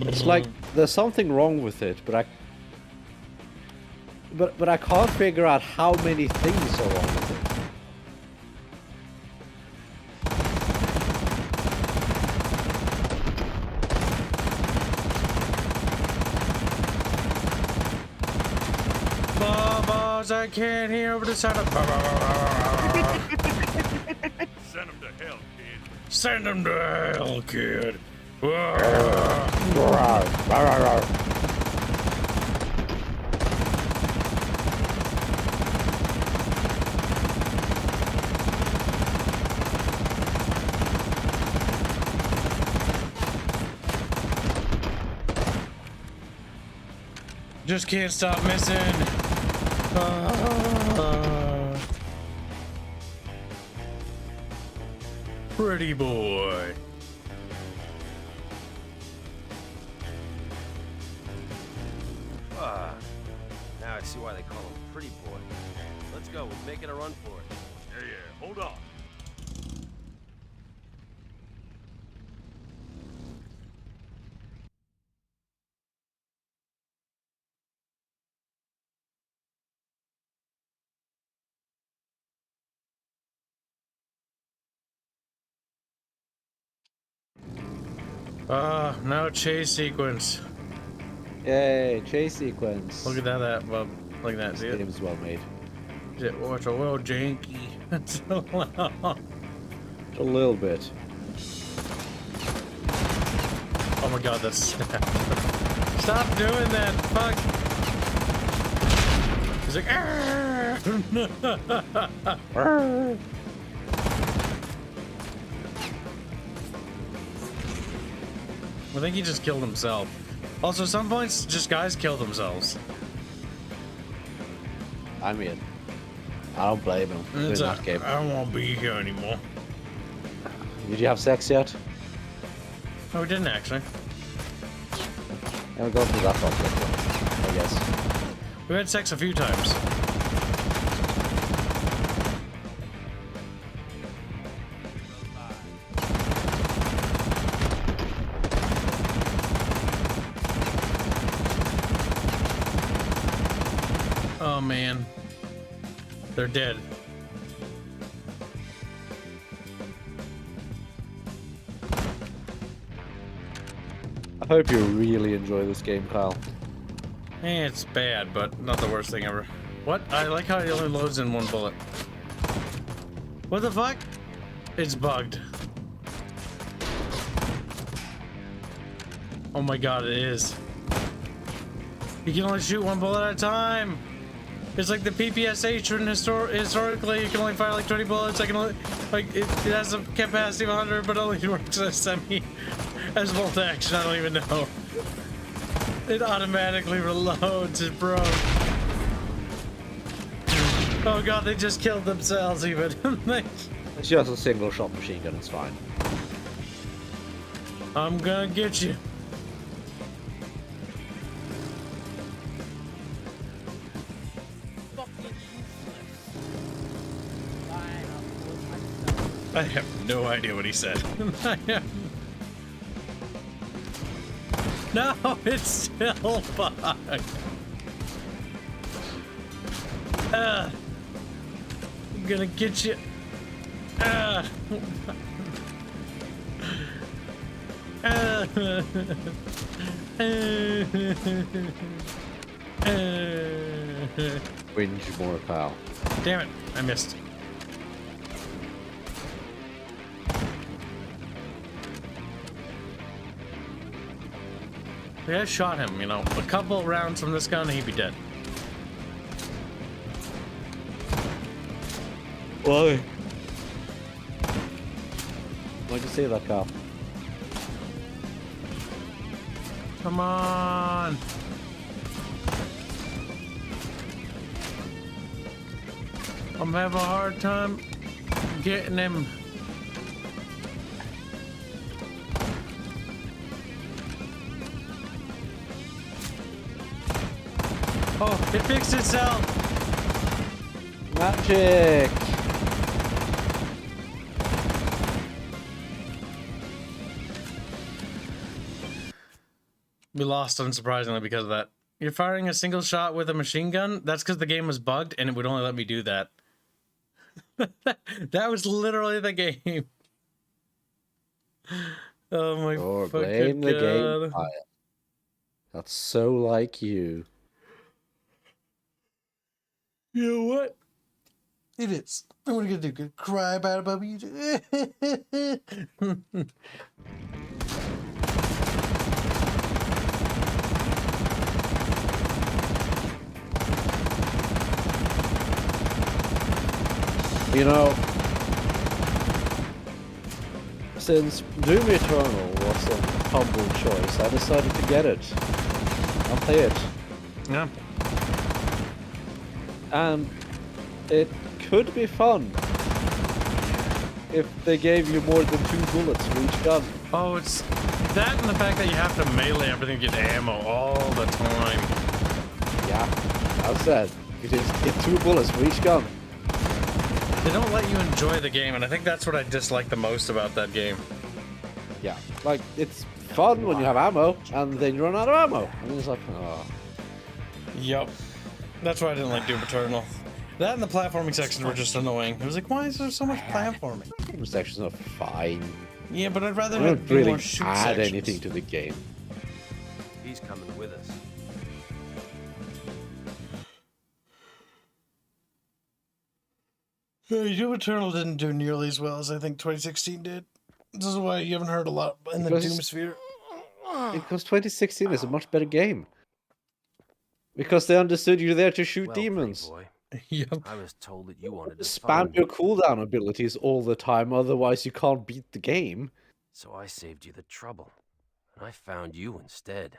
It's like there's something wrong with it, but I can't figure out how many things are wrong with it. I can't hear over the sound of. Send him to hell, kid. Send him to hell, kid. Just can't stop missing. Pretty boy. Now I see why they call him Pretty Boy. Let's go. We're making a run for it. Yeah, hold on. Now chase sequence. Yay, chase sequence. Look at that, bub. Look at that, This see it? game's well made. It's a little janky. It's A little bit. Oh my god, that's stop doing that, fuck. He's like, Arrgh. I think he just killed himself. Also, at some points, just guys kill themselves. I mean, I don't blame him in It's that game. I don't want to be here anymore. Did you have sex yet? No, we didn't actually. Haven't gone through that one, I guess. We've had sex a few times. Oh man. They're dead. I hope you really enjoy this game, Kyle. It's bad, but not the worst thing ever. What? I like how it only loads in one bullet. What the fuck? It's bugged. Oh my god, it is. You can only shoot one bullet at a time. It's like the PPSH, and historically you can only fire like 20 bullets. I can only, like, it has a capacity of 100, but only works as semi, as bolt action. I don't even know. It automatically reloads. It broke. Oh god, they just killed themselves even. It's just a single shot machine gun, it's fine. I'm gonna get you. I have no idea what he said. No, it's still bugged. I'm gonna get you. Whinge more, pal. Damn it, I missed. Yeah, I shot him, you know. A couple rounds from this gun, he'd be dead. Why? Why'd you say that, Kyle? Come on! I'm having a hard time getting him. Oh, it fixed itself! Magic! We lost, unsurprisingly, because of that. You're firing a single shot with a machine gun? That's because the game was bugged and it would only let me do that. That was literally the game. Oh my fucking blame the god. game, Kyle. That's so like you. You know what? It is. And what are you gonna do? Gonna cry about it, Bubby? You know, since Doom Eternal was a humble choice, I decided to get it. I'll play it. Yeah. And it could be fun if they gave you more than 2 bullets for each gun. Oh, it's that and the fact that you have to melee everything to get ammo all the time. Yeah, as said, you just get 2 bullets for each gun. They don't let you enjoy the game, and I think that's what I dislike the most about that game. Yeah, like, it's fun when you have ammo, and then you run out of ammo. And it's like, oh. Yep. That's why I didn't like Doom Eternal. That and the platforming sections were just annoying. It was like, why is there so much platforming? The sections are fine. Yeah, but I'd rather They have don't be really more shoot add sections. anything to the game. He's coming with us. Doom Eternal didn't do nearly as well as I think 2016 did. This is why you haven't heard a lot in the Because- Doom sphere. Because 2016 is a much better game. Because they understood you're there to shoot Well, demons. Boy, Yep. I was told that you wanted to Spam find your me, cooldown abilities all the time, otherwise you can't beat the game. so I saved you the trouble, and I found you instead.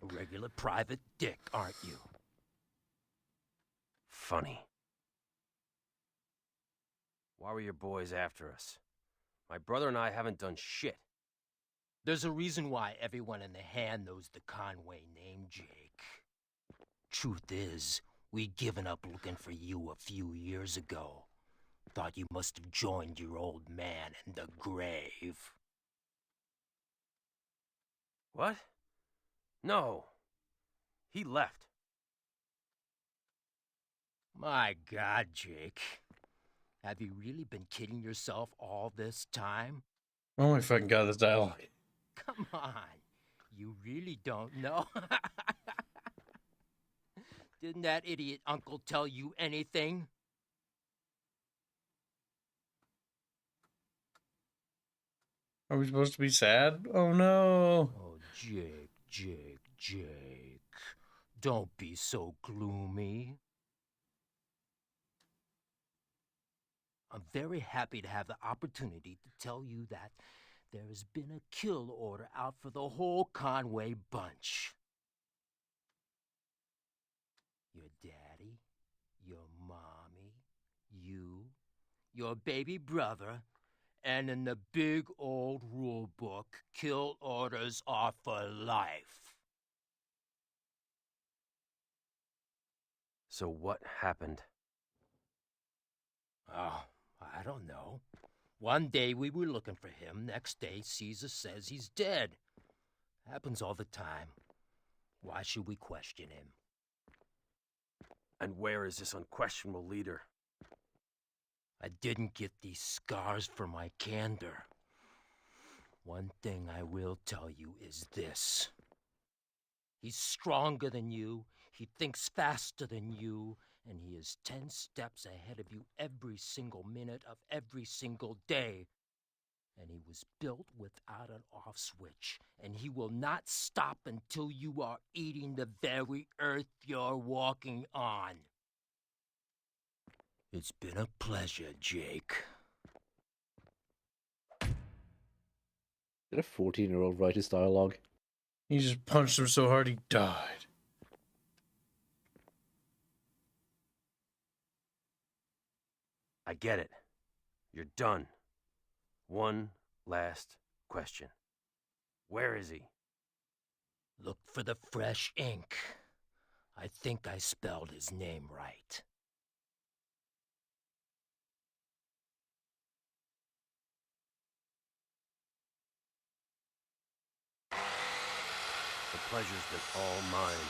A regular private dick, aren't you? Funny. Why were your boys after us? My brother and I haven't done shit. There's a reason why everyone in the hand knows the Conway name, Jake. Truth is, we'd given up looking for you a few years ago. Thought you must have joined your old man in the grave. What? No. He left. My God, Jake. Have you really been kidding yourself all this time? Oh my fucking god, this dialogue. Come on. You really don't know? Didn't that idiot uncle tell you anything? Are we supposed to be sad? Oh no. Oh, Jake. Don't be so gloomy. I'm very happy to have the opportunity to tell you that there has been a kill order out for the whole Conway bunch. Your daddy, your mommy, you, your baby brother, and in the big old rule book, kill orders are for life. So what happened? Oh, I don't know. One day we were looking for him, next day Caesar says he's dead. Happens all the time. Why should we question him? And where is this unquestionable leader? I didn't get these scars for my candor. One thing I will tell you is this. He's stronger than you, he thinks faster than you, and he is 10 steps ahead of you every single minute of every single day. And he was built without an off switch, and he will not stop until you are eating the very earth you're walking on. It's been a pleasure, Jake. Did a 14-year-old write his dialogue? He just punched him so hard he died. I get it. You're done. One last question. Where is he? Look for the fresh ink. I think I spelled his name right. The pleasure's been all mine.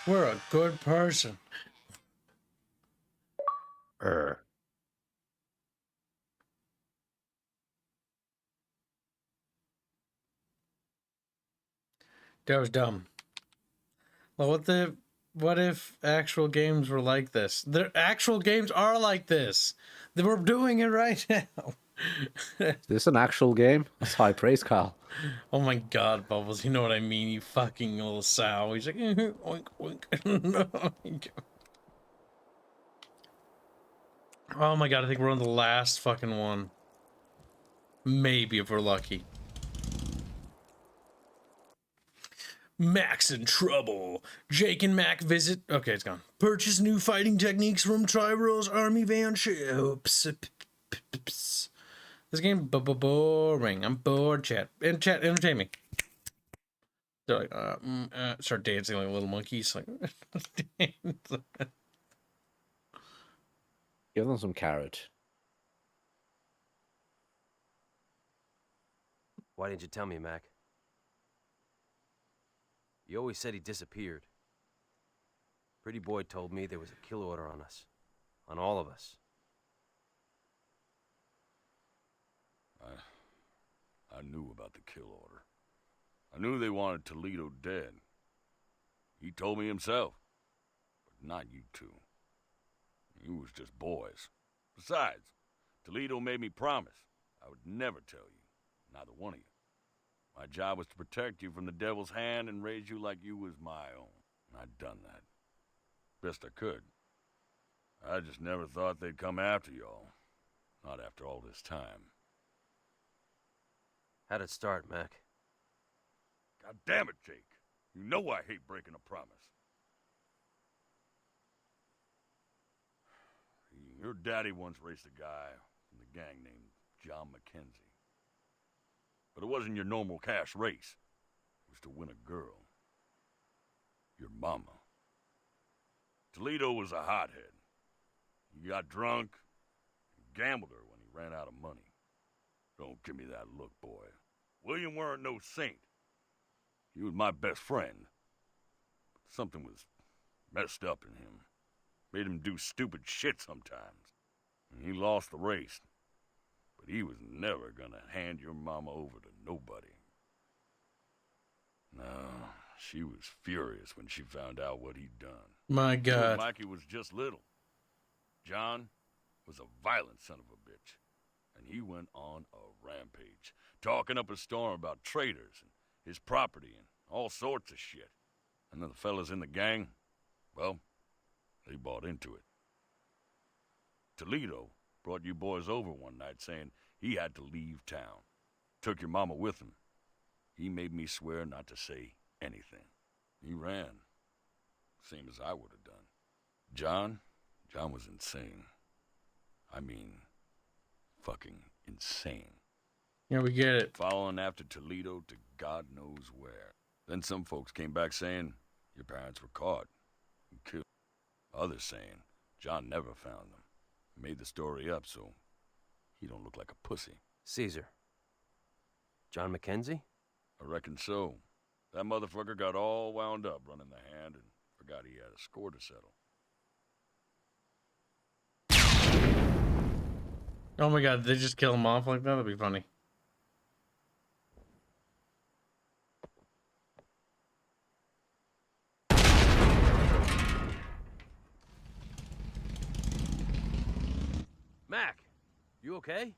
We're a good person. That was dumb. Well, what if actual games were like this? The actual games are like this. We're doing it right now. Is this an actual game? That's high praise, Kyle. Oh my god, Bubbles, you know what I mean, you fucking little sow. He's like, oink, oink. Oh my god, I think we're on the last fucking one. Maybe if we're lucky. Mac's in trouble. Jake and Mac visit. Okay, it's gone. Purchase new fighting techniques from Tyrell's army van ships. This game boring. I'm bored, chat. And chat, entertain me. They're like, start dancing like little monkeys. Like, Give them some carrot. Why didn't you tell me, Mac? You always said he disappeared. Pretty boy told me there was a kill order on us. On all of us. I knew about the kill order. I knew they wanted Toledo dead. He told me himself. But not you two. You was just boys. Besides, Toledo made me promise I would never tell you. Neither one of you. My job was to protect you from the devil's hand and raise you like you was my own. And I'd done that. Best I could. I just never thought they'd come after y'all. Not after all this time. How'd it start, Mac? God damn it, Jake. You know I hate breaking a promise. Your daddy once raced a guy from the gang named John McKenzie. But it wasn't your normal cash race. It was to win a girl. Your mama. Toledo was a hothead. He got drunk and gambled her when he ran out of money. Don't give me that look, boy. William weren't no saint. He was my best friend. But something was messed up in him. Made him do stupid shit sometimes. And he lost the race. But he was never gonna hand your mama over to nobody. No, she was furious when she found out what he'd done. my god. Mikey was just little. John was a violent son of a bitch. And he went on a rampage, talking up a storm about traitors and his property and all sorts of shit. And then the fellas in the gang, well, they bought into it. Toledo brought you boys over one night saying he had to leave town. Took your mama with him. He made me swear not to say anything. He ran. Same as I would have done. John was insane. I mean, fucking insane. Yeah, we get it. Following after Toledo to God knows where. Then some folks came back saying your parents were caught and killed. Others saying John never found them. Made the story up so he don't look like a pussy. Caesar. John McKenzie? I reckon so. That motherfucker got all wound up running the hand and forgot he had a score to settle. Oh my god, did they just kill him off like that? That'd be funny. Mac, you okay?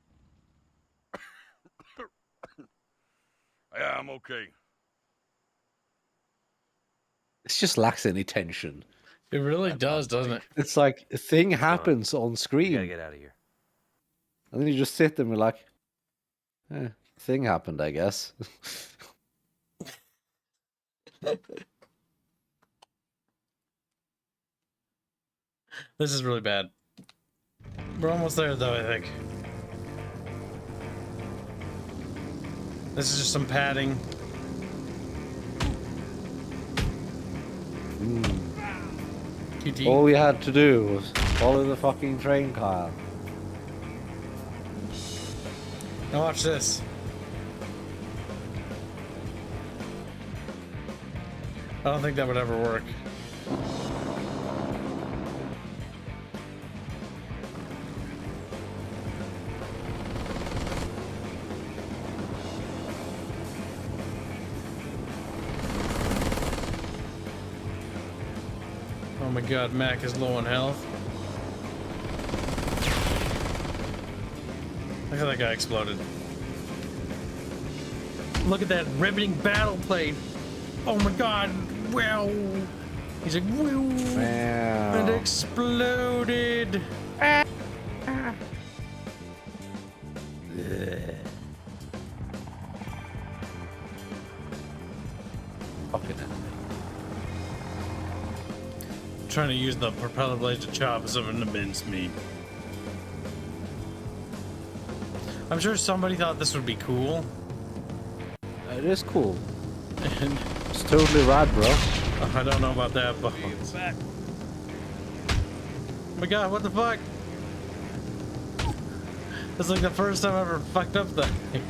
Yeah, I'm okay. This just lacks any tension. It really does, doesn't it? It's like a thing happens on We screen, gotta get out of here. and then you just sit there and be like, thing happened, I guess. This is really bad. We're almost there, though, I think. This is just some padding. TT. All we had to do was follow the fucking train, Kyle. Now watch this. I don't think that would ever work. my god, Mac is low on health. Look how that guy exploded. Look at that riveting battle plate. Oh my god, wow. He's like, woo, Wow. and exploded. Fucking enemy. Trying to use the propeller blades to chop something to mince meat. I'm sure somebody thought this would be cool. It is cool. And It's totally rad, bro. I don't know about that, but... Oh my god, what the fuck? It's like the first time I ever fucked up that thing.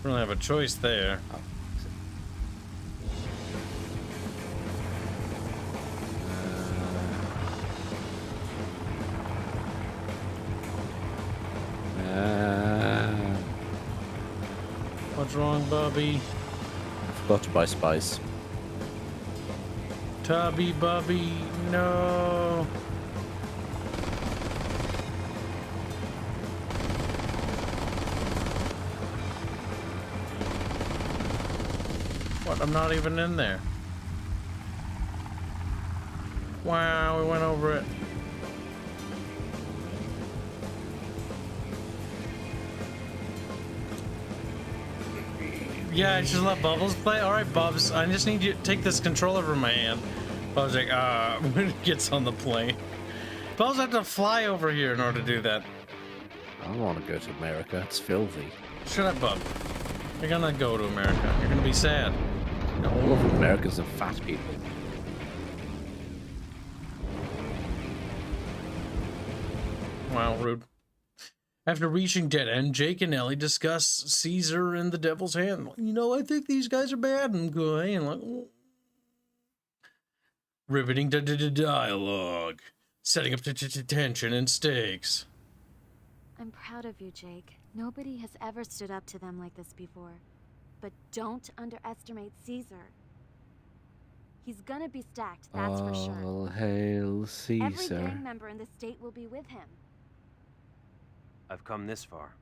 I don't have a choice there. What's wrong, Bobby? I forgot to buy spice. Tubby Bubby, no. What? I'm not even in there. Wow, we went over it. Yeah, I just let Bubbles play. All right, Bubs, I just need you to take this controller from my hand. Bubs like, when it gets on the plane. Bubs have to fly over here in order to do that. I don't want to go to America. It's filthy. Shut up, Bub. You're gonna go to America. You're gonna be sad. No, all of Americans are fat people. Wow, rude. After reaching dead end, Jake and Ellie discuss Caesar and the Devil's Hand. You know, I think these guys are bad and good. And like, riveting dialogue, setting up tension and stakes. I'm proud of you, Jake. Nobody has ever stood up to them like this before. But don't underestimate Caesar. He's gonna be stacked, that's for sure. All hail Every Caesar. gang member in the state will be with him. I've come this far.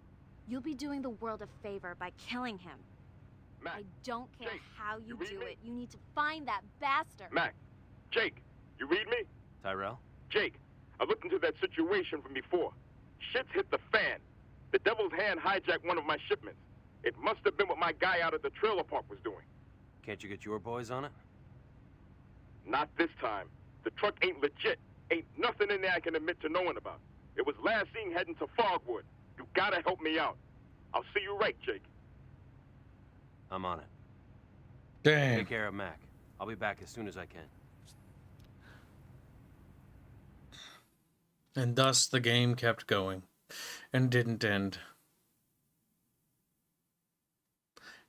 You'll be doing the world a favor by killing him. Mac, I don't care Jake, how you read do me? it. You need to find that bastard. Mac, Jake, you read me? Tyrell? Jake, I looked into that situation from before. Shit's hit the fan. The Devil's Hand hijacked one of my shipments. It must have been what my guy out at the trailer park was doing. Can't you get your boys on it? Not this time. The truck ain't legit. Ain't nothing in there I can admit to knowing about. It was last seen heading to Fogwood. You gotta help me out. I'll see you right, Jake. I'm on it. Damn. Take care of Mac. I'll be back as soon as I can. And thus the game kept going and didn't end.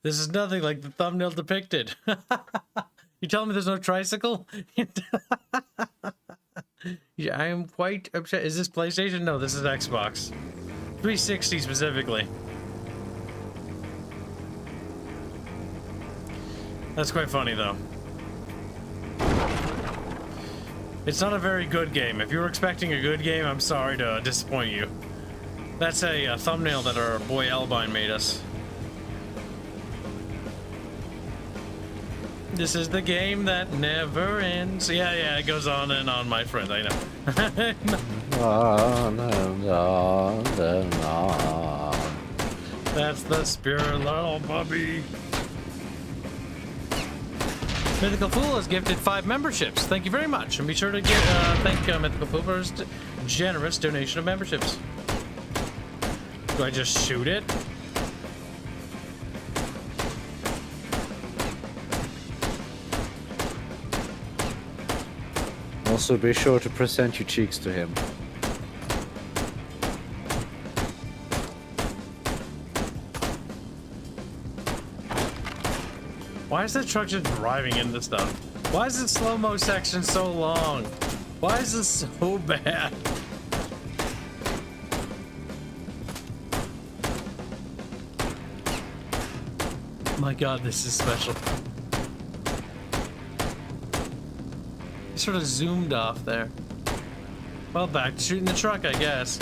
This is nothing like the thumbnail depicted. You telling me there's no tricycle? Yeah, I am quite upset. Is this PlayStation? No, this is Xbox. 360 specifically. That's quite funny, though. It's not a very good game. If you were expecting a good game, I'm sorry to disappoint you. That's a thumbnail that our boy Albine made us. This is the game that never ends. Yeah, it goes on and on, my friend. I know. On and on and on. That's the spirit, little puppy. Mythical Fool has gifted 5 memberships. Thank you very much. And be sure to thank Mythical Fool for his generous donation of memberships. Do I just shoot it? Also, be sure to present your cheeks to him. Why is that truck just driving into stuff? Why is the slow-mo section so long? Why is this so bad? My god, this is special. He sort of zoomed off there. Well, back to shooting the truck, I guess.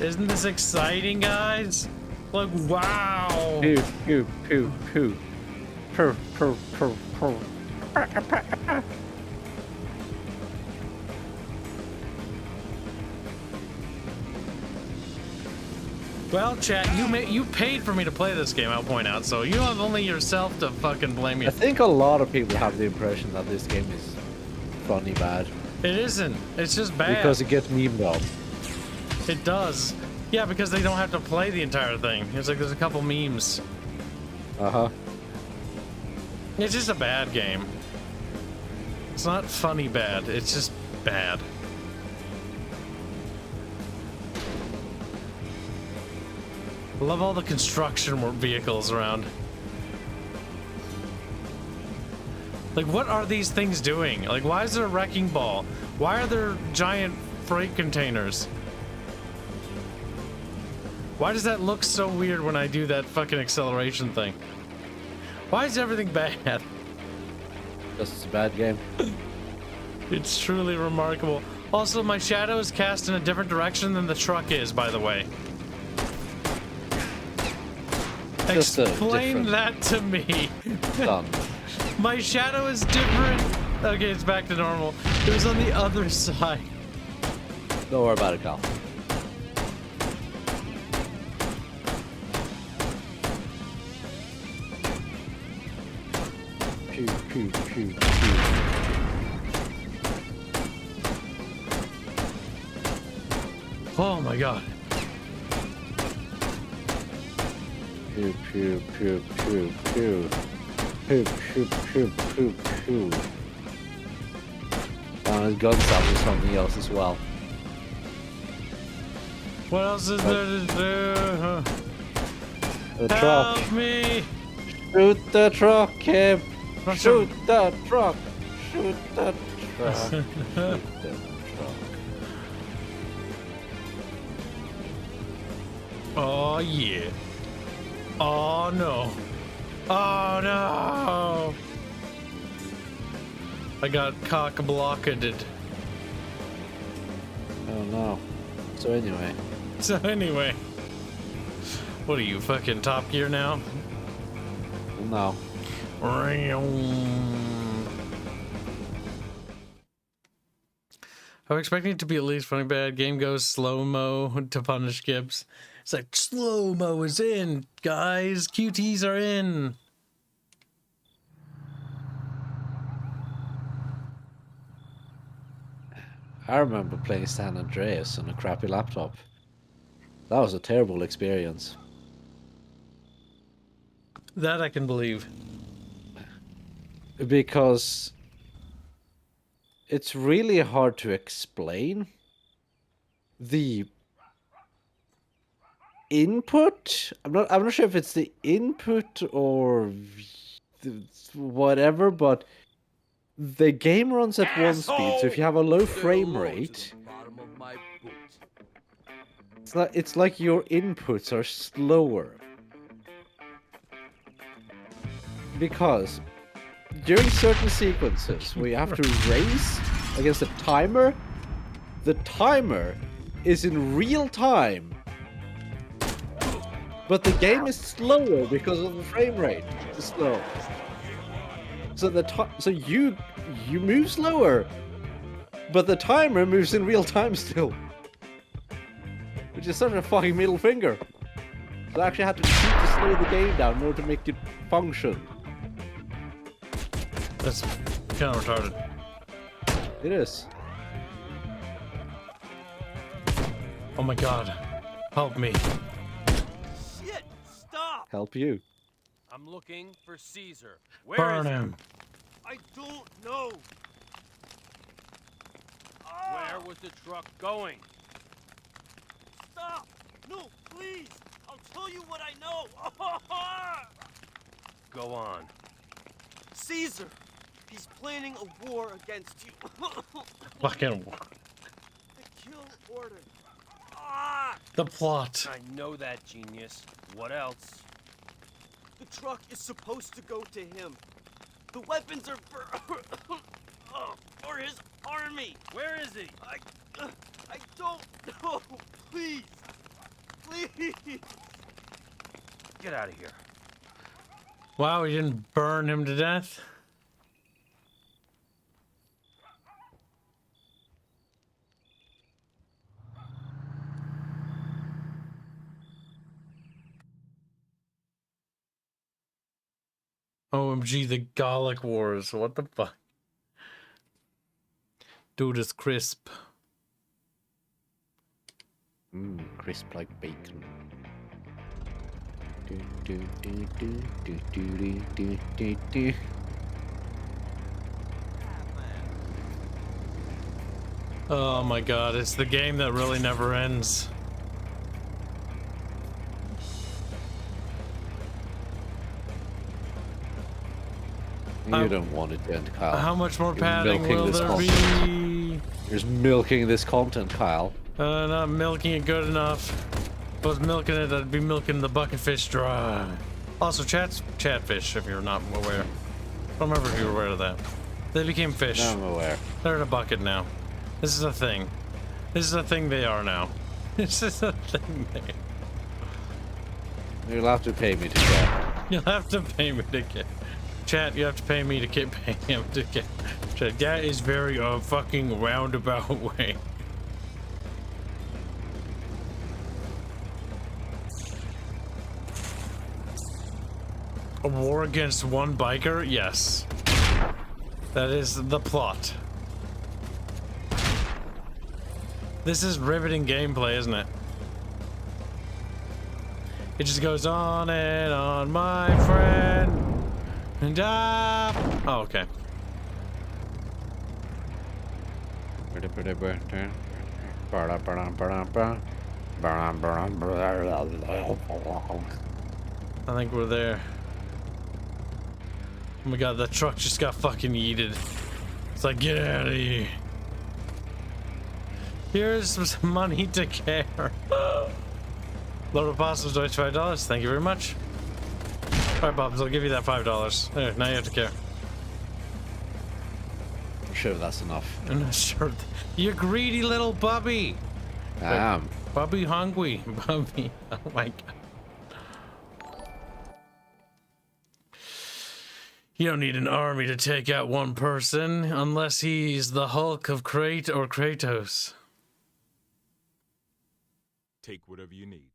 Isn't this exciting, guys? Like, wow! Pew, pew, pew, pew. Purr, purr, purr, purr. Well, chat, you paid for me to play this game, I'll point out, so you have only yourself to fucking blame you. I think a lot of people have the impression that this game is funny bad. It isn't. It's just bad. Because it gets memed up. It does. Yeah, because they don't have to play the entire thing. It's like there's a couple memes. Uh-huh. It's just a bad game. It's not funny bad, it's just bad. I love all the construction vehicles around. Like, what are these things doing? Like, why is there a wrecking ball? Why are there giant freight containers? Why does that look so weird when I do that fucking acceleration thing? Why is everything bad? This is a bad game. It's truly remarkable. Also, my shadow is cast in a different direction than the truck is, by the way. Just Explain that to me. Done. My shadow is different. Okay, it's back to normal. It was on the other side. Don't worry about it, Cal. Pew, pew, pew, pew. Oh my god. Pew, pew, pew, pew, pew. Pew, pew, pew, pew, pew. His gun sound is something else as well. What else is there to do? The Help truck. me! Shoot the truck, Kib. Rush Shoot him. the truck. Shoot the truck. Shoot the truck. Oh yeah. Oh no. Oh no. I got cock blocketed. Oh no. So anyway. So anyway. What are you, fucking Top Gear now? No. I'm expecting it to be at least funny bad. Game goes slow-mo to punish Kibs. It's like, slow-mo is in, guys. QTs are in. I remember playing San Andreas on a crappy laptop. That was a terrible experience. That I can believe. Because it's really hard to explain the input. I'm not sure if it's the input or whatever, but the game runs at one speed. So if you have a low frame rate, it's like your inputs are slower. Because during certain sequences where you have to race against a timer, the timer is in real time, but the game is slower because of the frame rate is slow. So you move slower, but the timer moves in real time still, which is such a fucking middle finger. So I actually had to cheat to slow the game down in order to make it function. That's kind of retarded. It is. Oh my god. Help me. Shit! Stop! Help you. I'm looking for Caesar. Where Burn is he? him. I don't know. Where was the truck going? Stop! No, please! I'll tell you what I know! Go on. Caesar! He's planning a war against you. Fucking. The kill order. Ah! The plot. I know that, genius. What else? The truck is supposed to go to him. The weapons are for his army. Where is he? I don't know. Please. Please. Get out of here. Wow, he didn't burn him to death. OMG, the Gallic Wars. What the fuck? Dude is crisp. Crisp like bacon. Oh my god, it's the game that really never ends. You don't want it to end, Kyle. How much more You're padding milking will this there content. be? You're just milking this content, Kyle. Not milking it good enough. If I was milking it, I'd be milking the bucket fish dry. Also, chatfish, if you're not aware. I don't remember if you were aware of that. They became fish. No, I'm aware. They're in a bucket now. This is a thing. This is a thing they are now. This is a thing they are. You'll have to pay me to get. You'll have to pay me to get. Chat, you have to pay me to get pay him to get. Chat, that is very fucking roundabout way. A war against one biker? Yes. That is the plot. This is riveting gameplay, isn't it? It just goes on and on, my friend. And oh, okay. I think we're there. Oh my god, the truck just got fucking yeeted. It's like, get out of here. Here's some money to care. Load of apostles, $25. Thank you very much. Alright, Bobs, I'll give you that $5. There, now you have to care. I'm sure that's enough. I'm not sure. You greedy little Bubby. I am. Bubby hungry. Bubby. Oh my god. You don't need an army to take out one person unless he's the Hulk of Crate or Kratos. Take whatever you need.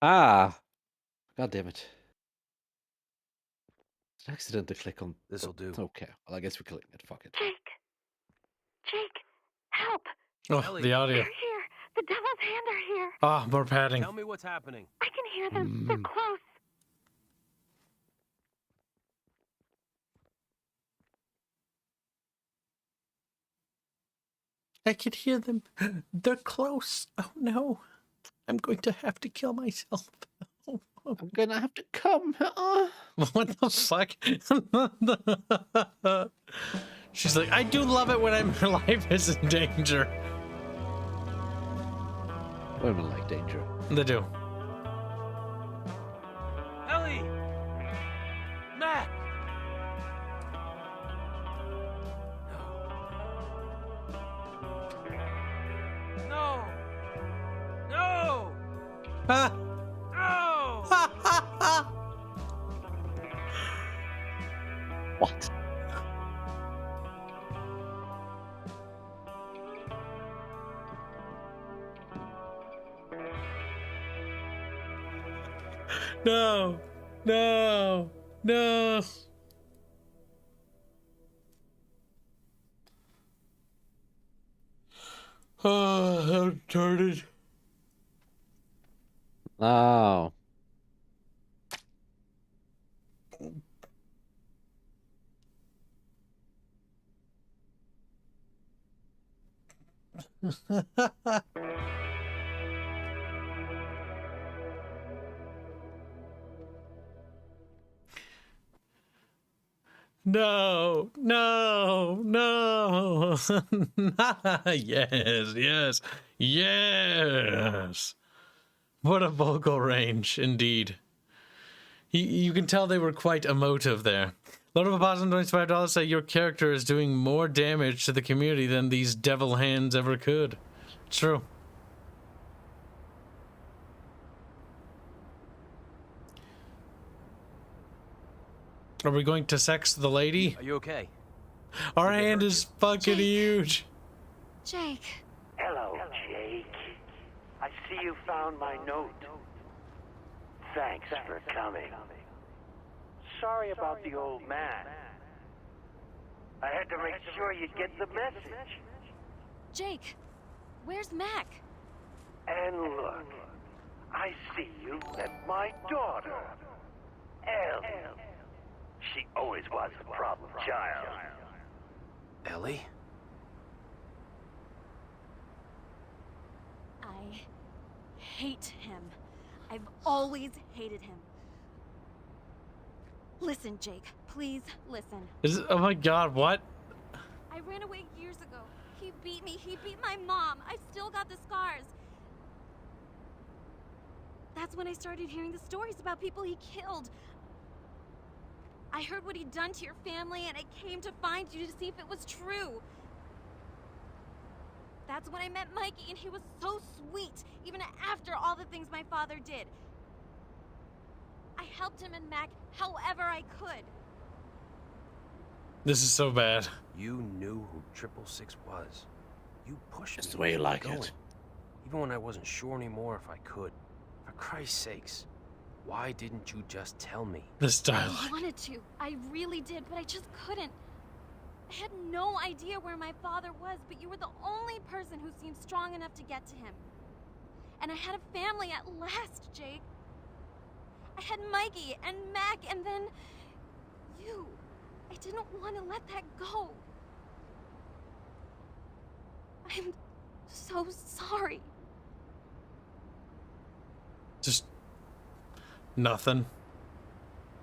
Ah! God damn it. Did I accidentally click on... This'll do. Okay, well I guess we're clicking it. Fuck it. Jake, help! Oh, Ellie. the audio. They're here. The Devil's Hand are here. Ah, more padding. Tell me what's happening. I can hear them. They're close. I can hear them. They're close. Oh no. I'm going to have to kill myself. I'm gonna have to come. What the fuck? She's like, I do love it when my life is in danger. Women like danger. They do. Ellie! Matt! No! No! Ah. No! What? No! No! No! Oh, I'm retarded. No. No, no, no. Yes, yes, yes. What a vocal range, indeed. You can tell they were quite emotive there. Lord of Apostle, $25 say your character is doing more damage to the community than these devil hands ever could. True. Are we going to sex the lady? Are you okay? Our hand is fucking huge. Jake. Hello, Jake. I see you found my note. Thanks for coming. Sorry about the old man. I had to make sure you'd get the message. Jake, where's Mac? And look, I see you met my daughter, Ellie. She always was a problem child. Ellie? I hate him. I've always hated him. Listen, Jake, please listen. Oh my god, what? I ran away years ago. He beat me. He beat my mom. I still got the scars. That's when I started hearing the stories about people he killed. I heard what he'd done to your family, and I came to find you to see if it was true. That's when I met Mikey, and he was so sweet, even after all the things my father did. I helped him and Mac however I could. This is so bad. You knew who 666 was. You pushed me. That's the way you like going. it. Even when I wasn't sure anymore if I could. For Christ's sakes, why didn't you just tell me? This dialogue. I wanted to. I really did, but I just couldn't. I had no idea where my father was, but you were the only person who seemed strong enough to get to him. And I had a family at last, Jake. I had Mikey and Mac, and then you. I didn't want to let that go. I'm so sorry. Just nothing.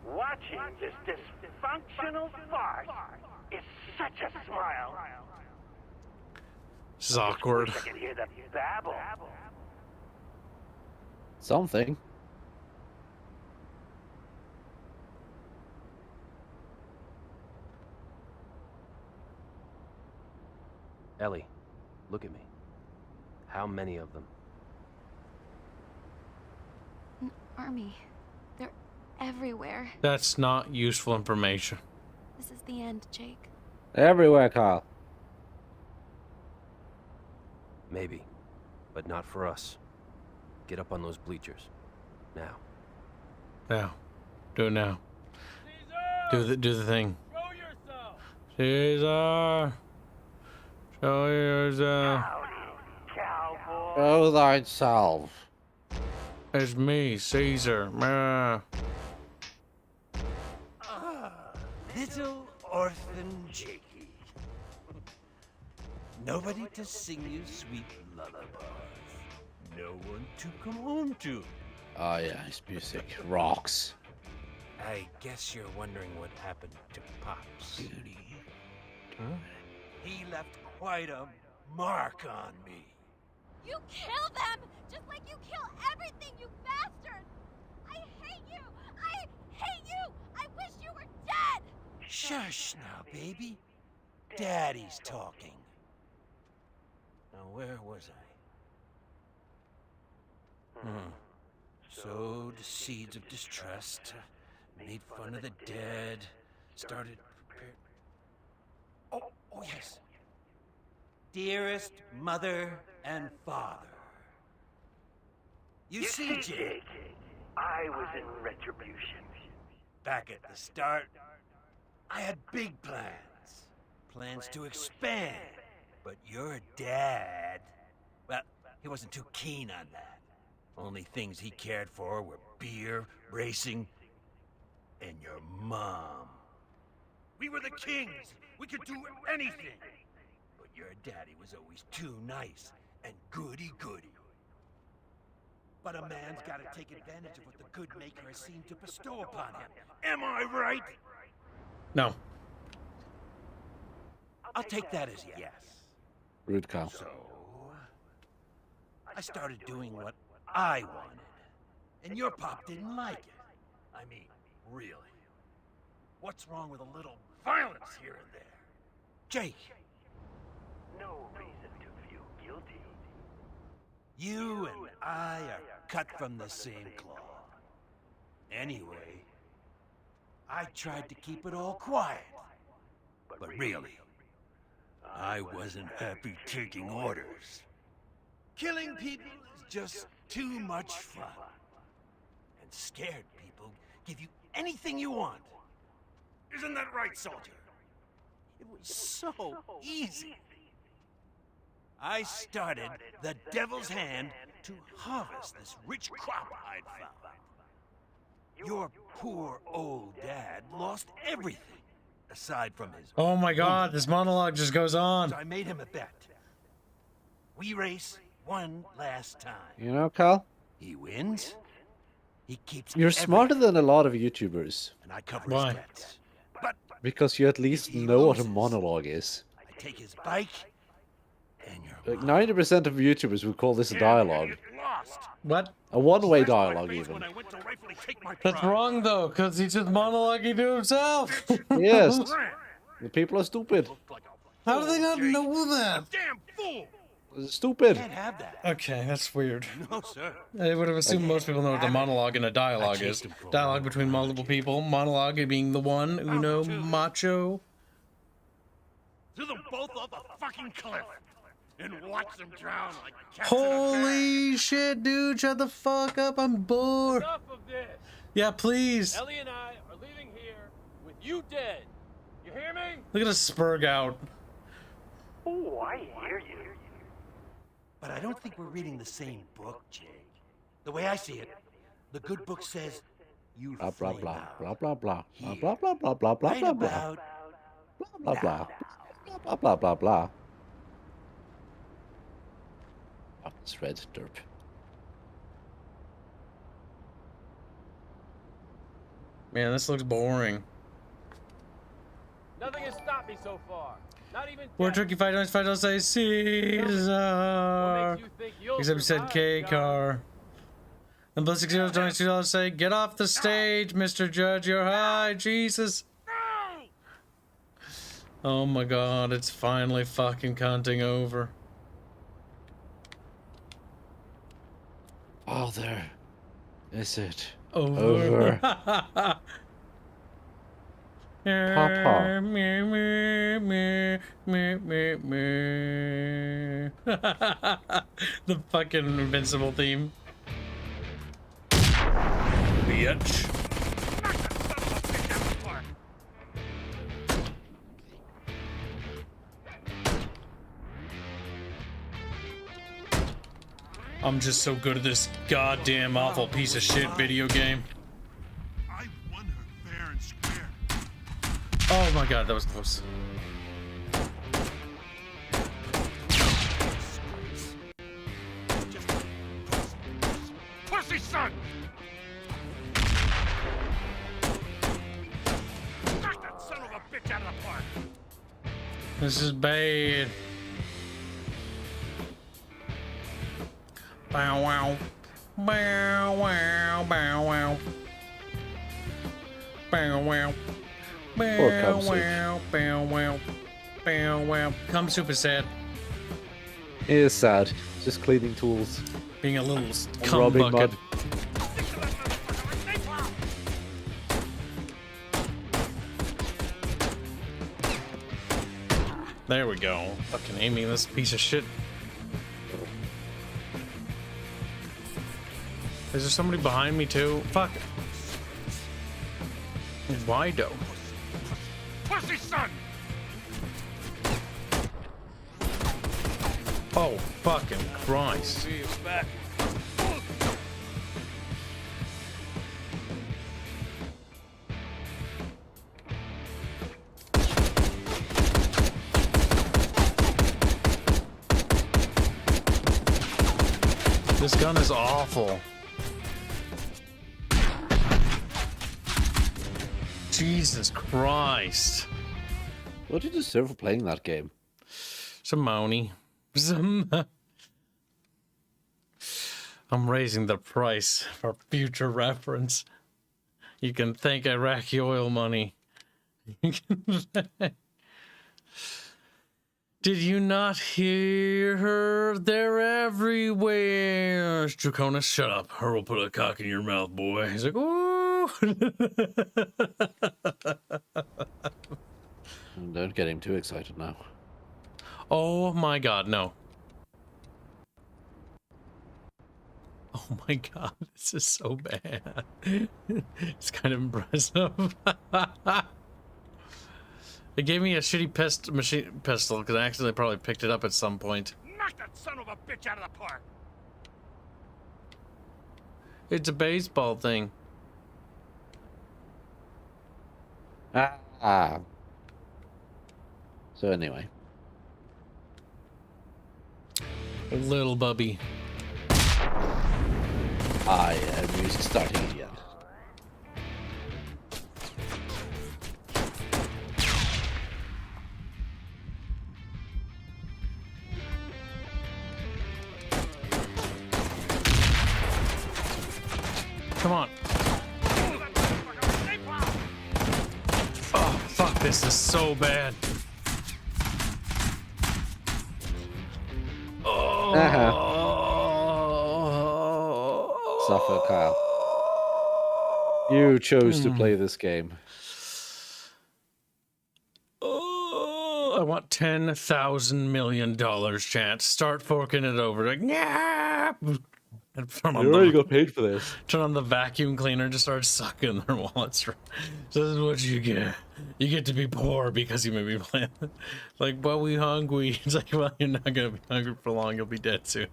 Watching this dysfunctional farce is such a smile. This is awkward. I can hear the babble. Something. Ellie, look at me. How many of them? An army. They're everywhere. That's not useful information. This is the end, Jake. Everywhere, Kyle. Maybe, but not for us. Get up on those bleachers. Now. Now. Do it now. Do the thing. Show yourself! Caesar! Show yourself. Cowboy. Show thyself. It's me, Caesar. Little orphan Jakey. Nobody to sing you sweet lullabies. No one to come home to. Oh yeah, his music rocks. I guess you're wondering what happened to Pops. He left quite a mark on me. You kill them! Just like you kill everything, you bastard! I hate you! I hate you! I wish you were dead! Shush now, baby. Daddy's talking. Now, where was I? Sowed seeds of distrust, made fun of the dead, started prepared. Oh yes. Dearest mother and father. You see, Jake, I was in Retribution. back at the start, I had big plans. Plans to expand. But your dad, well, he wasn't too keen on that. Only things he cared for were beer, racing, and your mom. We were the kings. We could do anything. But your daddy was always too nice and goody-goody. But a man's got to take advantage of what the good maker has seemed to bestow upon him. Am I right? No. I'll take that as a yes. Rude cow. So, I started doing what I wanted. And your pop didn't like it. I mean, really. What's wrong with a little violence here and there? Jake. No reason to feel guilty. You and I are cut from the same cloth. Anyway, I tried to keep it all quiet. But really, I wasn't happy taking orders. Killing people is just too much fun. And scared people give you anything you want. Isn't that right, soldier? It was so easy. I started the Devil's Hand to harvest this rich crop I'd found. Your poor old dad lost everything, aside from his... Oh my god, this monologue just goes on. So I made him a bet. We race one last time. You know, Cal? He wins. He keeps You're everything, smarter than a lot of YouTubers. and I cover Why? his bets. But Because you at least If he know what a loses, monologue is. I take his bike, and you're Like 90% of YouTubers would call this a dialogue. lost. What? A one-way dialogue, even. When I went to rightfully take my That's prize. wrong though, because he's just monologuing to himself. Yes. The people are stupid. How do they not know that? Damn fool! They're stupid. Can't have that. Okay, that's weird. No, sir. I would have assumed most people know what a monologue and a dialogue is. Dialogue between multiple people. Monologue being the one, uno, macho. To them both off the fucking cliff and watch them drown like cats in a Holy shit, dude, shut the fuck up, I'm bored. Enough of this. Yeah, please. Ellie and I are leaving here with you dead. You hear me? Look at us spurg out. Oh, I hear you. But I don't think we're reading the same book, Jake. The way I see it, the good book says you Blah blah flame blah out. blah blah blah Here. blah blah blah blah blah Right blah blah about blah blah blah blah blah blah. Oh, it's red derp. Man, this looks boring. Nothing has stopped me so far. Not even War death. tricky fight on fight, I'll say What Caesar. makes you think you'll Except you said survive, K John? car. And plus $6 $22 say, get off the stage, Mr. Judge, you're high, Jesus. Oh my god, it's finally fucking counting over. Oh, there. Is it? Over. Papa. The fucking Invincible theme. Bitch. I'm just so good at this goddamn awful piece of shit video game. I won her fair and square. Oh my god, that was close. Pussy son! Knock that son of a bitch out of the park! This is bad. Bow wow. Bow wow. Bow wow. Bow wow. Poor Bow cum soup. wow. Bow wow. Bow wow. Cum soup is sad. It is sad. Just cleaning tools. Being a little And cum rubbing bucket. mud. There we go. Fucking aiming this piece of shit. Is there somebody behind me too? Fuck. Why though? Pussy son! Oh, fucking Christ. See you back. This gun is awful. Jesus Christ. What did you deserve for playing that game? Some money. I'm raising the price for future reference. You can thank Iraqi oil money. Did you not hear her? They're everywhere. Draconis, shut up, or we'll put a cock in your mouth, boy. He's like, ooh. Don't get him too excited now. Oh my god, no. Oh my god, this is so bad. It's kind of impressive. It gave me a shitty pistol because I accidentally probably picked it up at some point. Knock that son of a bitch out of the park! It's a baseball thing. So anyway. Little bubby. Music starting again. Come on. Oh, fuck, this is so bad. Oh. Suffer, Kyle. You chose to play this game. Oh, I want $10,000 million chance. Start forking it over. Like, yeah. You already got paid for this. Turn on the vacuum cleaner and just start sucking their wallets. So this is what you get. You get to be poor because you made me play. Like, but we hungry. It's like, well, you're not gonna be hungry for long. You'll be dead soon.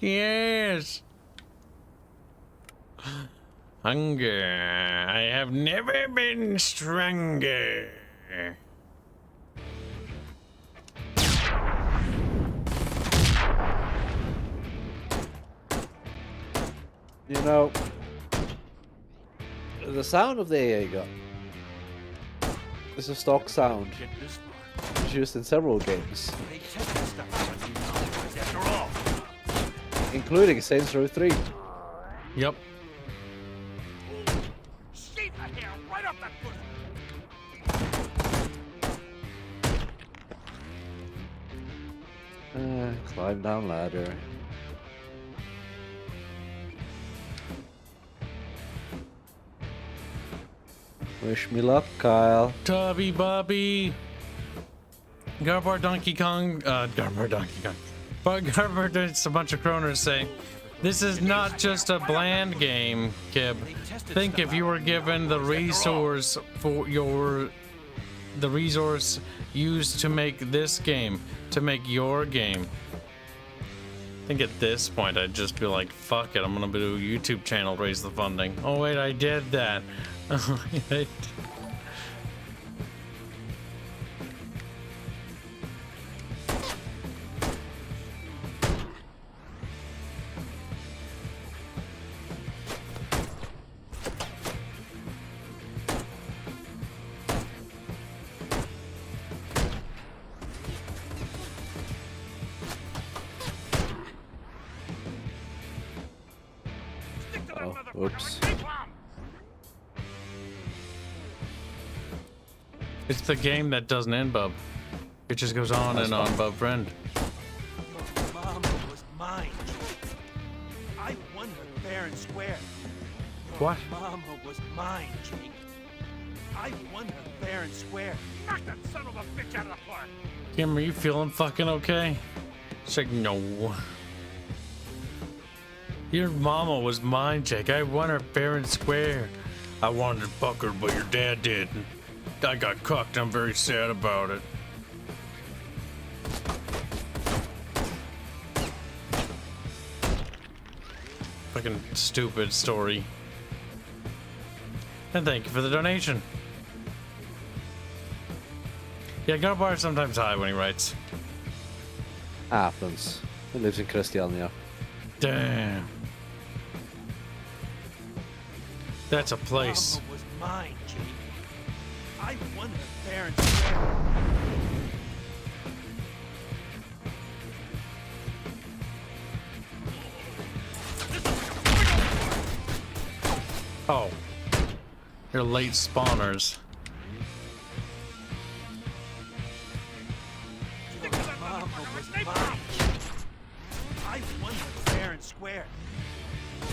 Yes. Hunger. I have never been stronger. You know, the sound of the AA gun is a stock sound. It's used in several games, including Saints Row 3. Yep. Right off that foot. Climb down ladder. Wish me luck, Kyle. Tubby Bubby. Garbar Donkey Kong. Garbar Donkey Kong. But Garbar does a bunch of kroners saying, this is not just a bland game, Kib. Think if you were given the resource used to make this game, to make your game. I think at this point I'd just be like, fuck it, I'm gonna do a YouTube channel, raise the funding. Oh wait, I did that. Oops. It's the game that doesn't end, bub. It just goes on and on, bub friend. Your mama was mine. I won her fair and square. What? Your mama was mine, Jake. I won her fair and square. Knock that son of a bitch out of the park. Kim, are you feeling fucking okay? She's like, no. Your mama was mine, Jake. I won her fair and square. I wanted to fuck her, but your dad didn't. I got cucked. I'm very sad about it. Fucking stupid story. And thank you for the donation. Yeah, Garbar sometimes high when he writes. Happens. He lives in Christiania. Damn. That's a place. Mama was mine, Jake. I won the fair and square. Oh. You're late spawners. I won her fair and square.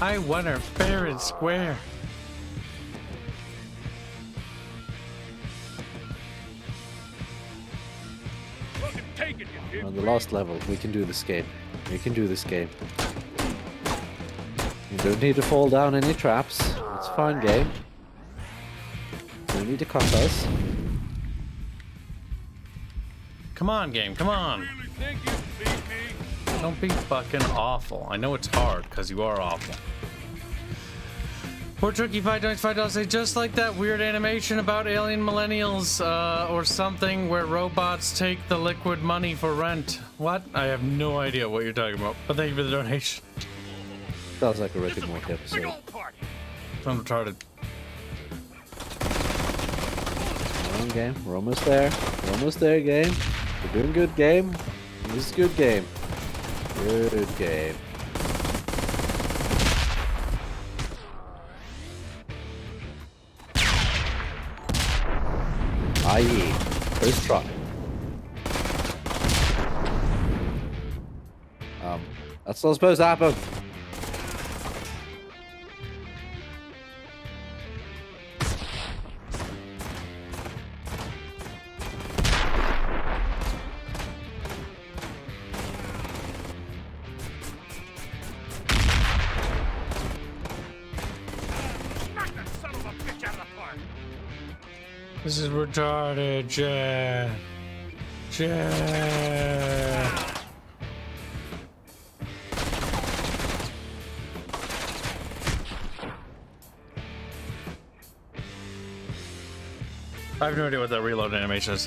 I won her fair and square. On the last level, we can do this game. We can do this game. You don't need to fall down any traps. It's a fine game. You don't need to cut us. Come on, game, come on. Don't be fucking awful. I know it's hard, because you are awful. Poor Tricky $5.95 say just like that weird animation about alien millennials or something where robots take the liquid money for rent. What? I have no idea what you're talking about, but thank you for the donation. Sounds like a Rick and Morty episode. I'm retarded. Come on, game. We're almost there. We're almost there, game. We're doing good, game. This is good game. Good game. I.e. first try. That's not supposed to happen. This is retarded, Jet. Jet. I have no idea what that reload animation is.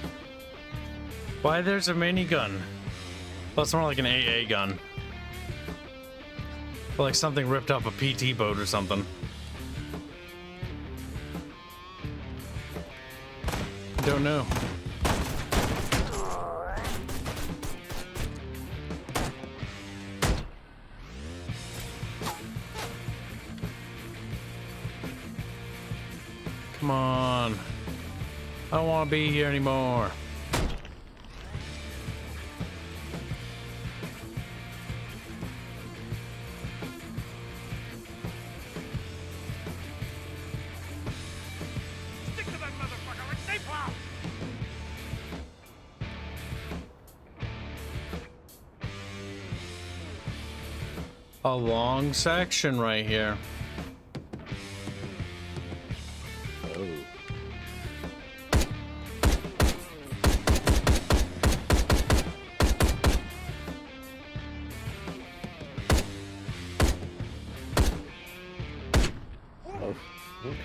Why there's a minigun? Well, it's more like an AA gun. Or like something ripped off a PT boat or something. Don't know. Come on. I don't want to be here anymore. A long section right here. Oh. Oh, okay.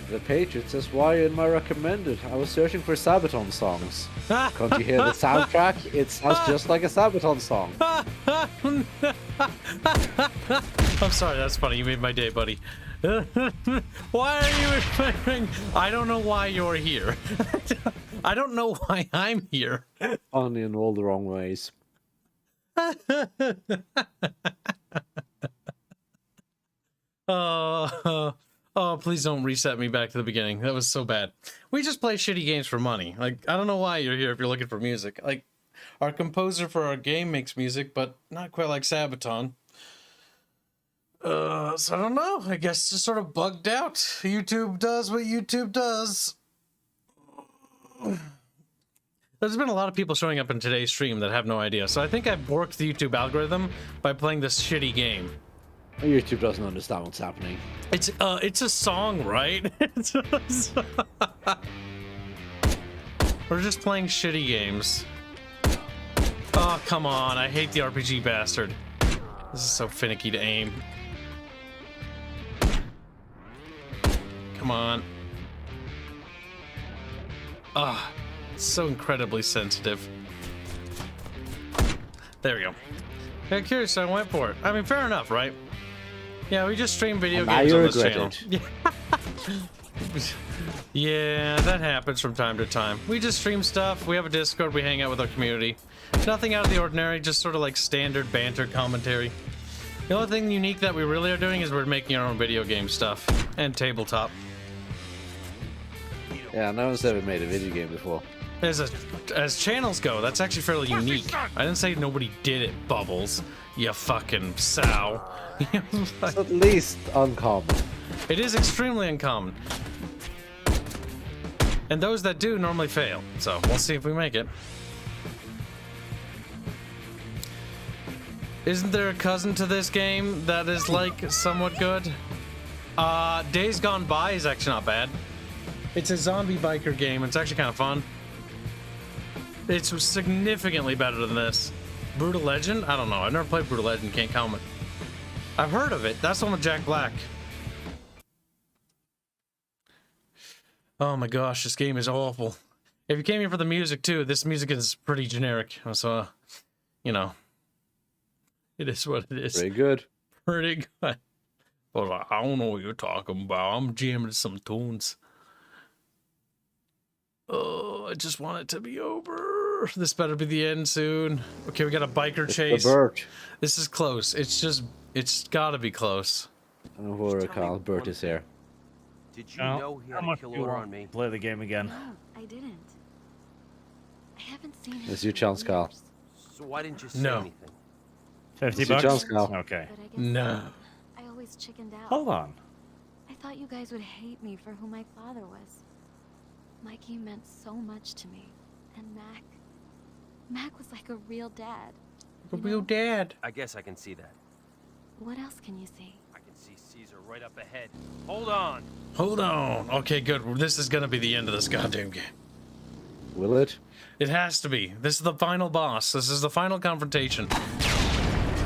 The Patriots says, why in my recommended? I was searching for Sabaton songs. Can't you hear the soundtrack? It sounds just like a Sabaton song. I'm sorry, that's funny. You made my day, buddy. Why are you remembering? I don't know why you're here. I don't know why I'm here. Funny in all the wrong ways. Oh, please don't reset me back to the beginning. That was so bad. We just play shitty games for money. Like, I don't know why you're here if you're looking for music. Like, our composer for our game makes music, but not quite like Sabaton. So I don't know. I guess it's just sort of bugged out. YouTube does what YouTube does. There's been a lot of people showing up in today's stream that have no idea. So I think I've worked the YouTube algorithm by playing this shitty game. YouTube doesn't understand what's happening. It's a song, right? We're just playing shitty games. Oh, come on. I hate the RPG bastard. This is so finicky to aim. Come on. Ah, so incredibly sensitive. There we go. Yeah, curious, so I went for it. I mean, fair enough, right? Yeah, we just stream video games on this channel. Yeah, that happens from time to time. We just stream stuff, we have a Discord, we hang out with our community. Nothing out of the ordinary, just sort of like standard banter commentary. The only thing unique that we really are doing is we're making our own video game stuff. And tabletop. Yeah, no one's ever made a video game before. As channels go, that's actually fairly unique. I didn't say nobody did it, Bubbles. You fucking sow. It's at least uncommon. It is extremely uncommon. And those that do normally fail. So we'll see if we make it. Isn't there a cousin to this game that is like somewhat good? Days Gone By is actually not bad. It's a zombie biker game. It's actually kind of fun. It's significantly better than this. Brutal Legend? I don't know. I've never played Brutal Legend. Can't comment. I've heard of it. That's the one with Jack Black. Oh my gosh, this game is awful. If you came here for the music too, this music is pretty generic. So, you know, it is what it is. Pretty good. Pretty good. But I don't know what you're talking about. I'm jamming some tunes. Oh, I just want it to be over. This better be the end soon. Okay, we got a biker chase. This is close. It's gotta be close. I don't know where Carl Bert is here. Did you know he had a kill order on me? Play the game again. No, I didn't. I haven't seen him. It's your chance, Carl. So why didn't you say anything? 50 It's your bucks? chance, Carl. Okay. No. I always chickened out. Hold on. I thought you guys would hate me for who my father was. Mikey meant so much to me. And Mac was like a real dad. A real dad. I guess I can see that. What else can you see? I can see Caesar right up ahead. Hold on. Hold on. Okay, good. This is gonna be the end of this goddamn game. Will it? It has to be. This is the final boss. This is the final confrontation.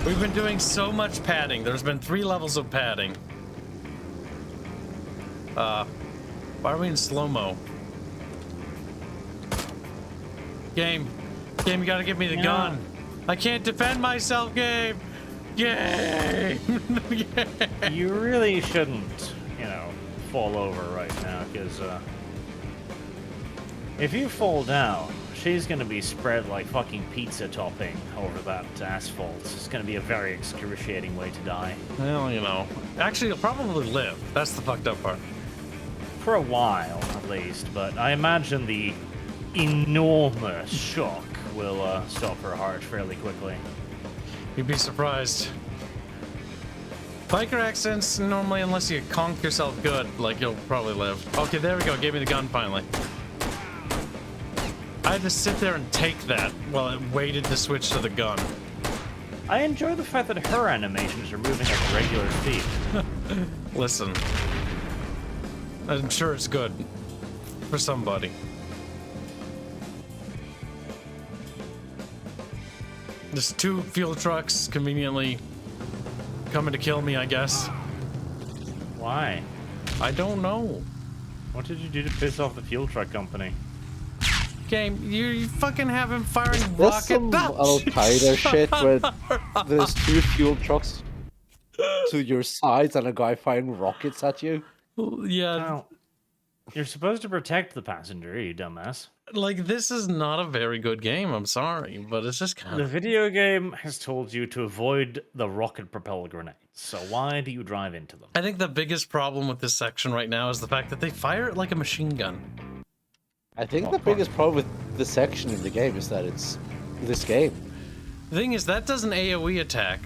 We've been doing so much padding. There's been 3 levels of padding. Why are we in slow-mo? Game, you gotta give me the gun. I can't defend myself, game. Game. You really shouldn't, fall over right now, because if you fall down, she's gonna be spread like fucking pizza topping over that asphalt. It's gonna be a very excruciating way to die. Well, actually, you'll probably live. That's the fucked up part. For a while, at least, but I imagine the enormous shock will stop her heart fairly quickly. You'd be surprised. Biker accidents, normally, unless you conk yourself good, like, you'll probably live. Okay, there we go. Gave me the gun, finally. I had to sit there and take that while it waited to switch to the gun. I enjoy the fact that her animations are moving at regular speed. Listen. I'm sure it's good. For somebody. There's 2 fuel trucks conveniently coming to kill me, I guess. Why? I don't know. What did you do to piss off the fuel truck company? Game, you fucking have him firing There's rocket. some Al-Qaeda shit where there's 2 fuel trucks to your sides and a guy firing rockets at you. Yeah. Well, you're supposed to protect the passenger, you dumbass. Like, this is not a very good game, I'm sorry, but it's just kind The of... video game has told you to avoid the rocket propelled grenades, so why do you drive into them? I think the biggest problem with this section right now is the fact that they fire it like a machine gun. I think the biggest problem with the section in the game is that it's this game. The thing is, that does an AoE attack,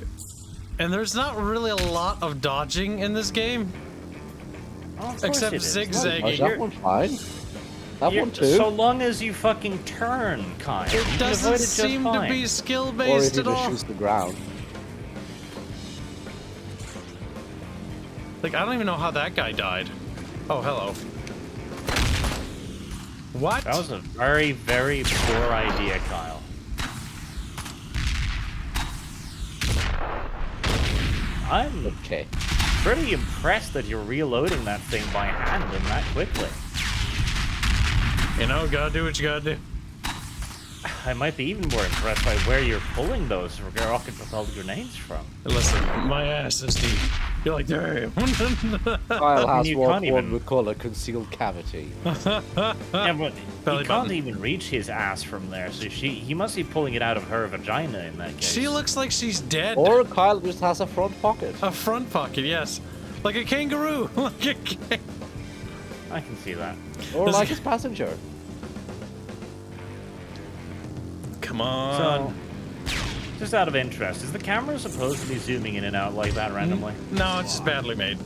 and there's not really a lot of dodging in this game. Oh, except zigzagging. That one fine. That one too. So long as you fucking turn, Kyle. It doesn't seem to be skill-based at all. Or if you just the ground. Like, I don't even know how that guy died. Oh, hello. What? That was a very, very poor idea, Kyle. I'm pretty impressed that you're reloading that thing by hand and that quickly. You know, gotta do what you gotta do. I might be even more impressed by where you're pulling those rocket-propelled grenades from. Listen, my ass is deep. You're like, damn. Kyle has you what can't one even- would call a concealed cavity. Yeah, but Belly he can't button. even reach his ass from there, so he must be pulling it out of her vagina in that case. She looks like she's dead. Or Kyle just has a front pocket. A front pocket, yes. Like a kangaroo. Like a I can see that. Or like his passenger. Come on. So, just out of interest, is the camera supposed to be zooming in and out like that randomly? No, it's just badly made.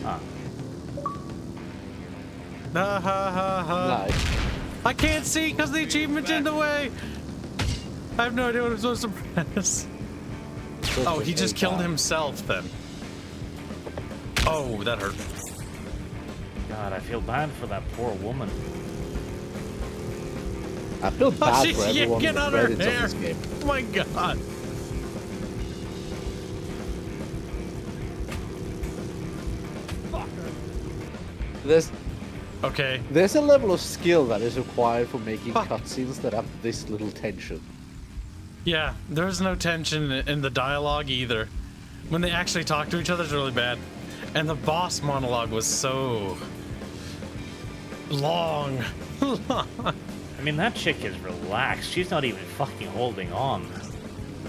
Ah. Ha ha ha ha. Nice. I can't see because the achievement's in the way. I have no idea what I'm supposed to press. Oh, he just killed himself then. Oh, that hurt. God, I feel bad for that poor woman. I feel bad for yeah, everyone get in the on her credits of hair. this game. Oh my god. There's a level of skill that is required for making cutscenes that have this little tension. Yeah, there's no tension in the dialogue either. When they actually talk to each other, it's really bad. And the boss monologue was so long. I mean, that chick is relaxed. She's not even fucking holding on.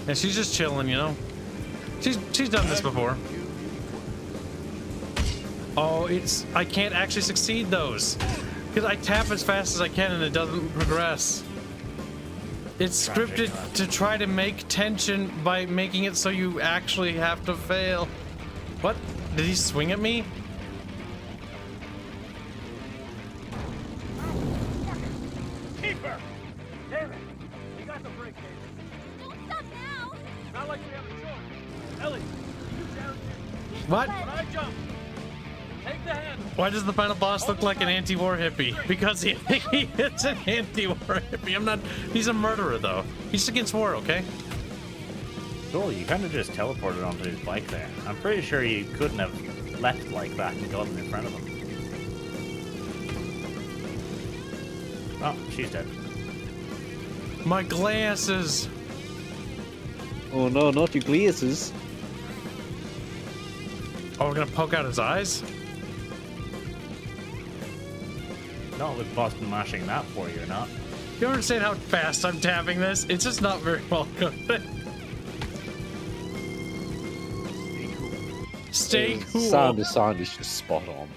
And she's just chilling, you know? She's done this before. Oh, I can't actually succeed those. Because I tap as fast as I can and it doesn't progress. It's scripted to try to make tension by making it so you actually have to fail. What? Did he swing at me? Keep her! Damn it! You got the brake, David. Don't stop now! Not like we have a choice. Ellie, you down here. What? When I jump, take the handle. Why does the final boss look like an anti-war hippie? Because he is an anti-war hippie. I'm not. He's a murderer, though. He's against war, okay? Cool, you kind of just teleported onto his bike there. I'm pretty sure you couldn't have left like that and gotten in front of him. Oh, she's dead. My glasses. Oh no, not your glasses. Oh, we're gonna poke out his eyes? Not with Boston mashing that for you, or not. You understand how fast I'm tapping this? It's just not very well good. Stay cool. Sound design is just spot on.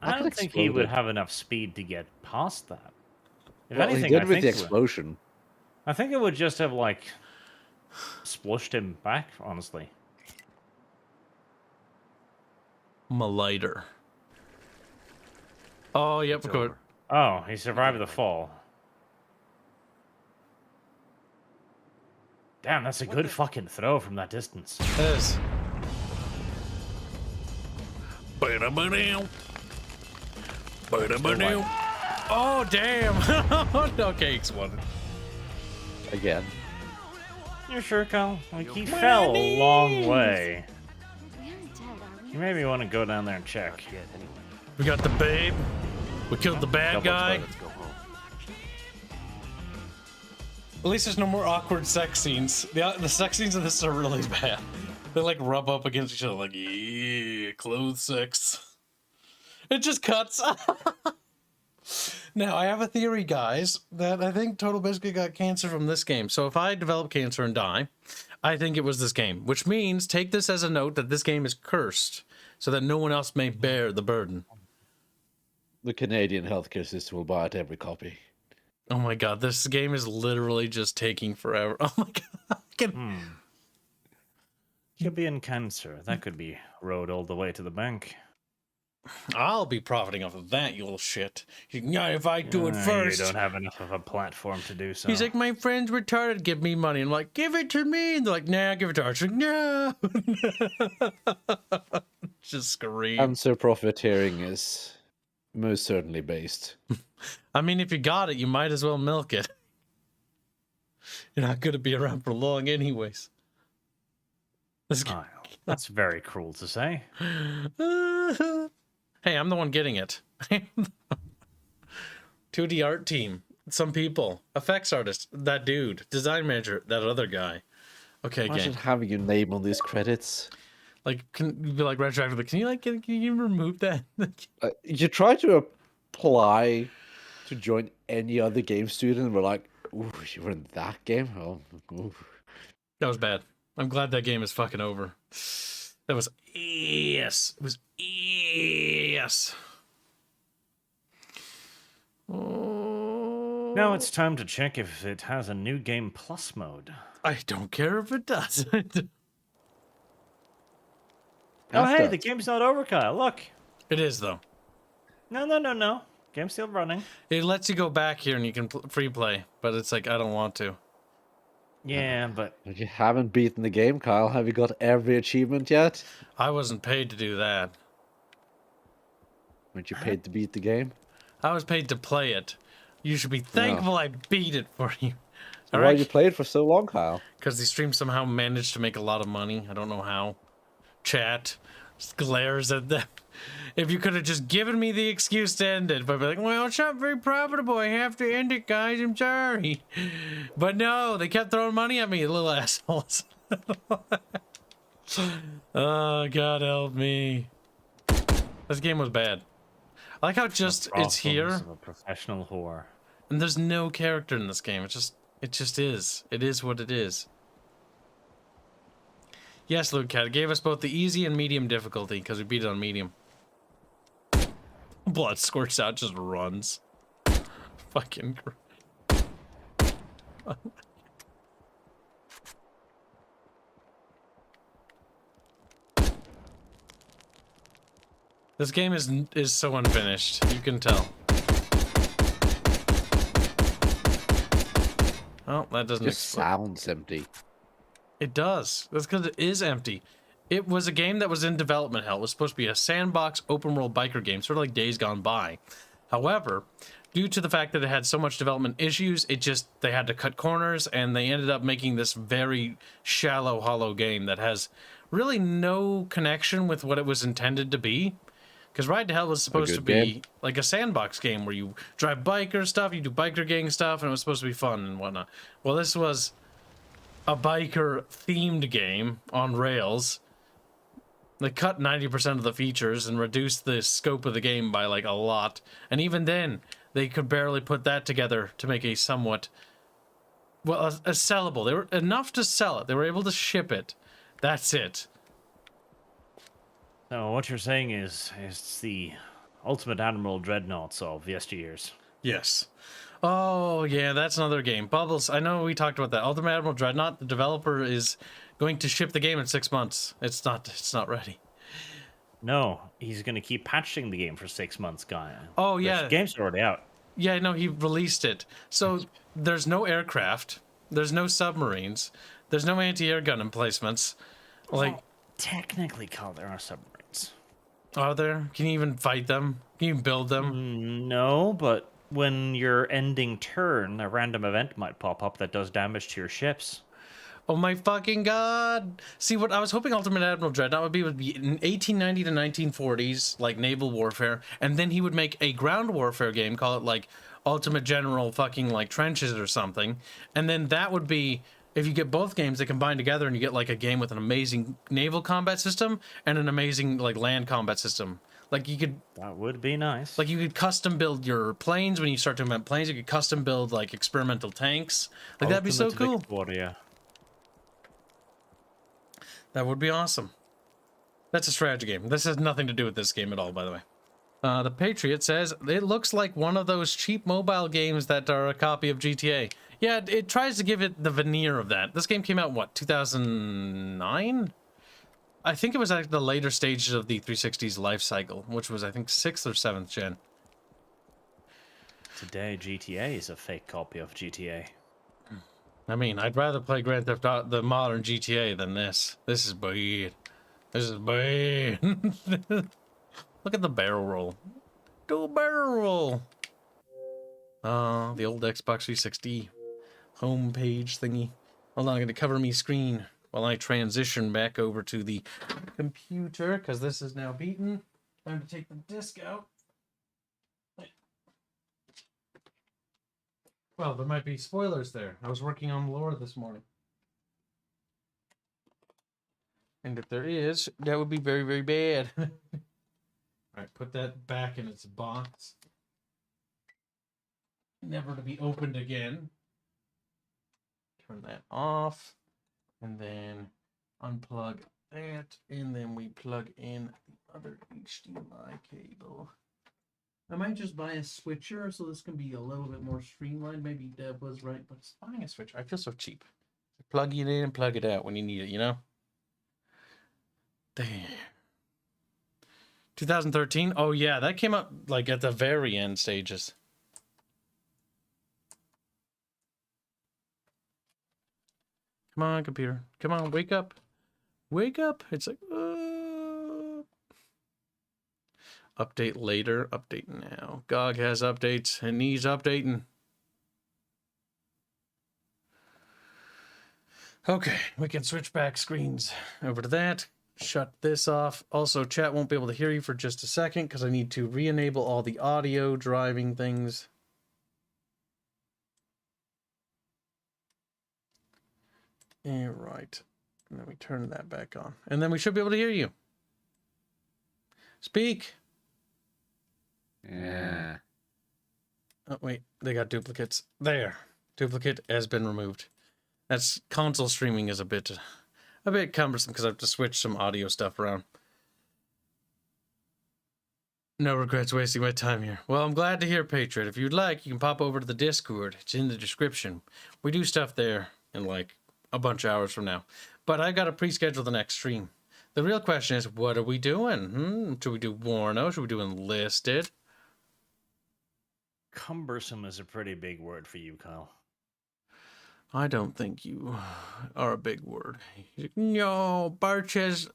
I don't think he would have enough speed to get past that. If Well, anything, he did I with think the it would- explosion. I think it would just have like splushed him back, honestly. My lighter. Oh, yep, of course. Oh, he survived the fall. Damn, that's a good fucking throw from that distance. It is. Oh, damn. Okay, exploded. Again. You sure, Kyle? Like, he fell a long way. We aren't dead, are we? You maybe want to go down there and check. We got the babe. We killed the bad guy. Let's go home. At least there's no more awkward sex scenes. The sex scenes of this are really bad. They like rub up against each other like, yeah, clothes sex. It just cuts. Now, I have a theory, guys, that I think Total Biscuit got cancer from this game. So if I develop cancer and die, I think it was this game. Which means, take this as a note that this game is cursed, so that no one else may bear the burden. The Canadian healthcare system will buy out every copy. Oh my god, this game is literally just taking forever. Oh my god. Could be in cancer. That could be rode all the way to the bank. I'll be profiting off of that, you little shit. Yeah, if I do it first. You don't have enough of a platform to do so. He's like, my friend's retarded, give me money. I'm like, give it to me. And they're like, nah, give it to Archer. No. Just scream. Cancer profiteering is most certainly based. I mean, if you got it, you might as well milk it. You're not going to be around for long anyways. That's very cruel to say. Hey, I'm the one getting it. 2D art team, some people, effects artist, that dude, design manager, that other guy. Okay, Imagine game. having your name on these credits. Like, can you be like retroactively? Can you like can you remove that? You try to apply to join any other game studio, and we're like, "Ooh, you were in that game? Oh, ooh." That was bad. I'm glad that game is fucking over. That was yes. It was yes. Now it's time to check if it has a new game plus mode. I don't care if it does. Oh, hey, the game's not over, Kyle. Look. It is, though. No. Game's still running. It lets you go back here and you can free play, but it's like, I don't want to. Yeah, but... You haven't beaten the game, Kyle. Have you got every achievement yet? I wasn't paid to do that. Weren't you paid to beat the game? I was paid to play it. You should be thankful I beat it for you. So why did you play it for so long, Kyle? Because the stream somehow managed to make a lot of money. I don't know how. Chat just glares at them. If you could have just given me the excuse to end it, but be like, well, it's not very profitable. I have to end it, guys. I'm sorry. But no, they kept throwing money at me, little assholes. Oh, God help me. This game was bad. I like how just it's here. Of a professional whore. And there's no character in this game. It just is. It is what it is. Yes, Luke Cat, it gave us both the easy and medium difficulty because we beat it on medium. Blood squirts out, just runs. Fucking great. This game is so unfinished. You can tell. Oh, that doesn't Just sounds empty. It does. That's because it is empty. It was a game that was in development hell. It was supposed to be a sandbox open world biker game, sort of like Days Gone By. However, due to the fact that it had so much development issues, they had to cut corners, and they ended up making this very shallow, hollow game that has really no connection with what it was intended to be. Because Ride to Hell was supposed to be like a sandbox game where you drive biker stuff, you do biker gang stuff, and it was supposed to be fun and whatnot. Well, this was a biker-themed game on rails. They cut 90% of the features and reduced the scope of the game by like a lot. And even then, they could barely put that together to make a somewhat, well, a sellable. They were enough to sell it. They were able to ship it. That's it. So what you're saying is it's the ultimate Admiral Dreadnoughts of yesteryears. Yes. Oh, yeah, that's another game. Bubbles, I know we talked about that. Ultimate Admiral Dreadnought, the developer is going to ship the game in 6 months. It's not ready. No, he's going to keep patching the game for 6 months, guy. Oh, yeah. The game's already out. Yeah, no, he released it. So there's no aircraft. There's no submarines. There's no anti-air gun emplacements. Like, well, technically, Carl, there are submarines. Are there? Can you even fight them? Can you build them? No, but when you're ending turn, a random event might pop up that does damage to your ships. Oh my fucking god! See, what I was hoping Ultimate Admiral Dreadnought would be in 1890 to 1940s, like naval warfare, and then he would make a ground warfare game, call it like Ultimate General fucking like Trenches or something, and then that would be, if you get both games, they combine together and you get like a game with an amazing naval combat system and an amazing like land combat system. Like you could... That would be nice. Like you could custom build your planes when you start to invent planes. You could custom build like experimental tanks. Like that'd be so cool. Victoria. That would be awesome. That's a strategy game. This has nothing to do with this game at all, by the way. The Patriot says, it looks like one of those cheap mobile games that are a copy of GTA. Yeah, it tries to give it the veneer of that. This game came out in, what, 2009? I think it was at the later stages of the 360's life cycle, which was, I think, 6th or 7th gen. Today, GTA is a fake copy of GTA. I mean, I'd rather play Grand Theft Auto, the modern GTA, than this. This is bad. This is bad. Look at the barrel roll. Do a barrel roll. The old Xbox 360 homepage thingy. Hold on, I'm gonna cover me screen. while I transition back over to the computer, because this is now beaten. Time to take the disc out. Well, there might be spoilers there. I was working on lore this morning. And if there is, that would be very, very bad. Alright, put that back in its box. Never to be opened again. Turn that off. And then unplug that. And then we plug in the other HDMI cable. I might just buy a switcher so this can be a little bit more streamlined. Maybe Deb was right, but buying a switcher, I feel so cheap. Plug it in and plug it out when you need it, you know? Damn. 2013? Oh yeah, that came out like at the very end stages. Come on, computer. Come on, wake up. Wake up. It's like, update later, update now. GOG has updates. It needs updating. Okay, we can switch back screens over to that. Shut this off. Also, chat won't be able to hear you for just a second because I need to re-enable all the audio driving things. And right. And then we turn that back on. And then we should be able to hear you. Speak. Yeah. Oh, wait. They got duplicates. There. Duplicate has been removed. That's console streaming is a bit cumbersome because I have to switch some audio stuff around. No regrets wasting my time here. Well, I'm glad to hear, Patriot. If you'd like, you can pop over to the Discord. It's in the description. We do stuff there in like a bunch of hours from now. But I got to pre-schedule the next stream. The real question is, what are we doing? Should we do Warno? Should we do Enlisted? Cumbersome is a pretty big word for you, Kyle. I don't think you are a big word. No, Barch has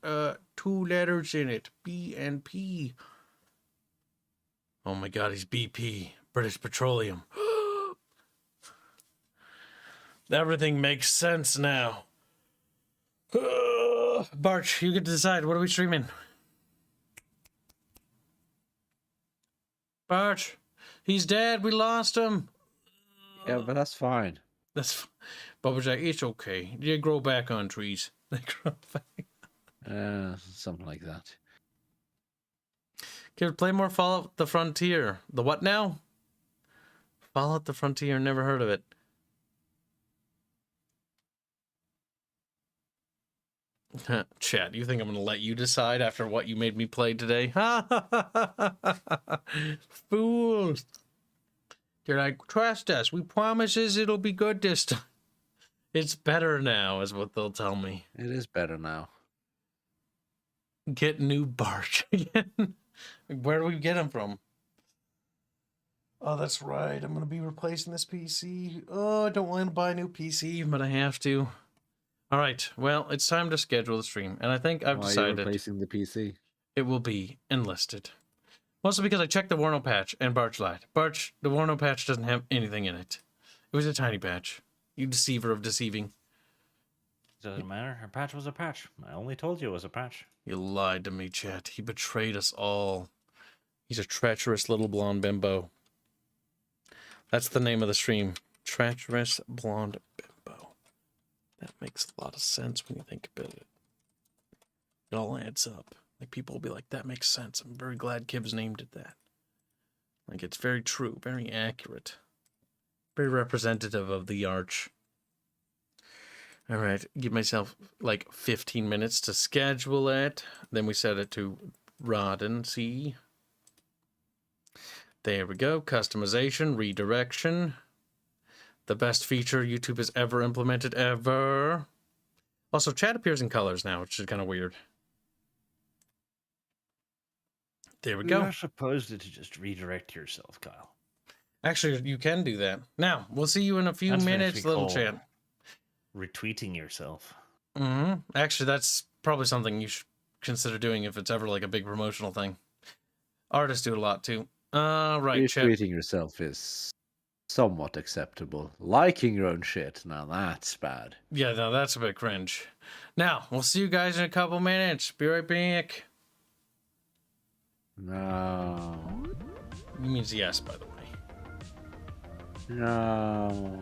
2 letters in it. B and P. Oh my god, he's BP. British Petroleum. Everything makes sense now. Barch, you get to decide. What are we streaming? Barch, he's dead. We lost him. Yeah, but that's fine. That's Bubba Jack. It's okay. They grow back on trees. They grow back. Something like that. Kid, play more Fallout the Frontier. The what now? Fallout the Frontier. Never heard of it. Chat, you think I'm gonna let you decide after what you made me play today? Fools! You're like, trust us. We promises it'll be good this time. It's better now, is what they'll tell me. It is better now. Get new Barch again. Where do we get him from? Oh, that's right. I'm gonna be replacing this PC. Oh, I don't want to buy a new PC, but I have to. All right, well, it's time to schedule the stream, and I think I've decided. Why are you replacing the PC? It will be Enlisted. Mostly because I checked the Warno patch, and Barch lied. Barch, the Warno patch doesn't have anything in it. It was a tiny patch. You deceiver of deceiving. Doesn't matter. A patch was a patch. I only told you it was a patch. You lied to me, chat. He betrayed us all. He's a treacherous little blonde bimbo. That's the name of the stream. Treacherous blonde bimbo. That makes a lot of sense when you think about it. It all adds up. Like, people will be like, that makes sense. I'm very glad Kibs named it that. Like, it's very true, very accurate. Very representative of the arch. Alright, give myself, like, 15 minutes to schedule it. Then we set it to Rodden, see? There we go. Customization, redirection. The best feature YouTube has ever implemented, ever. Also, chat appears in colors now, which is kind of weird. There we go. You're supposed to just redirect yourself, Kyle. Actually, you can do that. Now, we'll see you in a few minutes, little chat. Retweeting yourself. Actually, that's probably something you should consider doing if it's ever like a big promotional thing. Artists do it a lot too. Right, chat. Retweeting yourself is somewhat acceptable. Liking your own shit, now that's bad. Yeah, no, that's a bit cringe. Now, we'll see you guys in a couple minutes. Be right back. No. He means yes, by the way. No.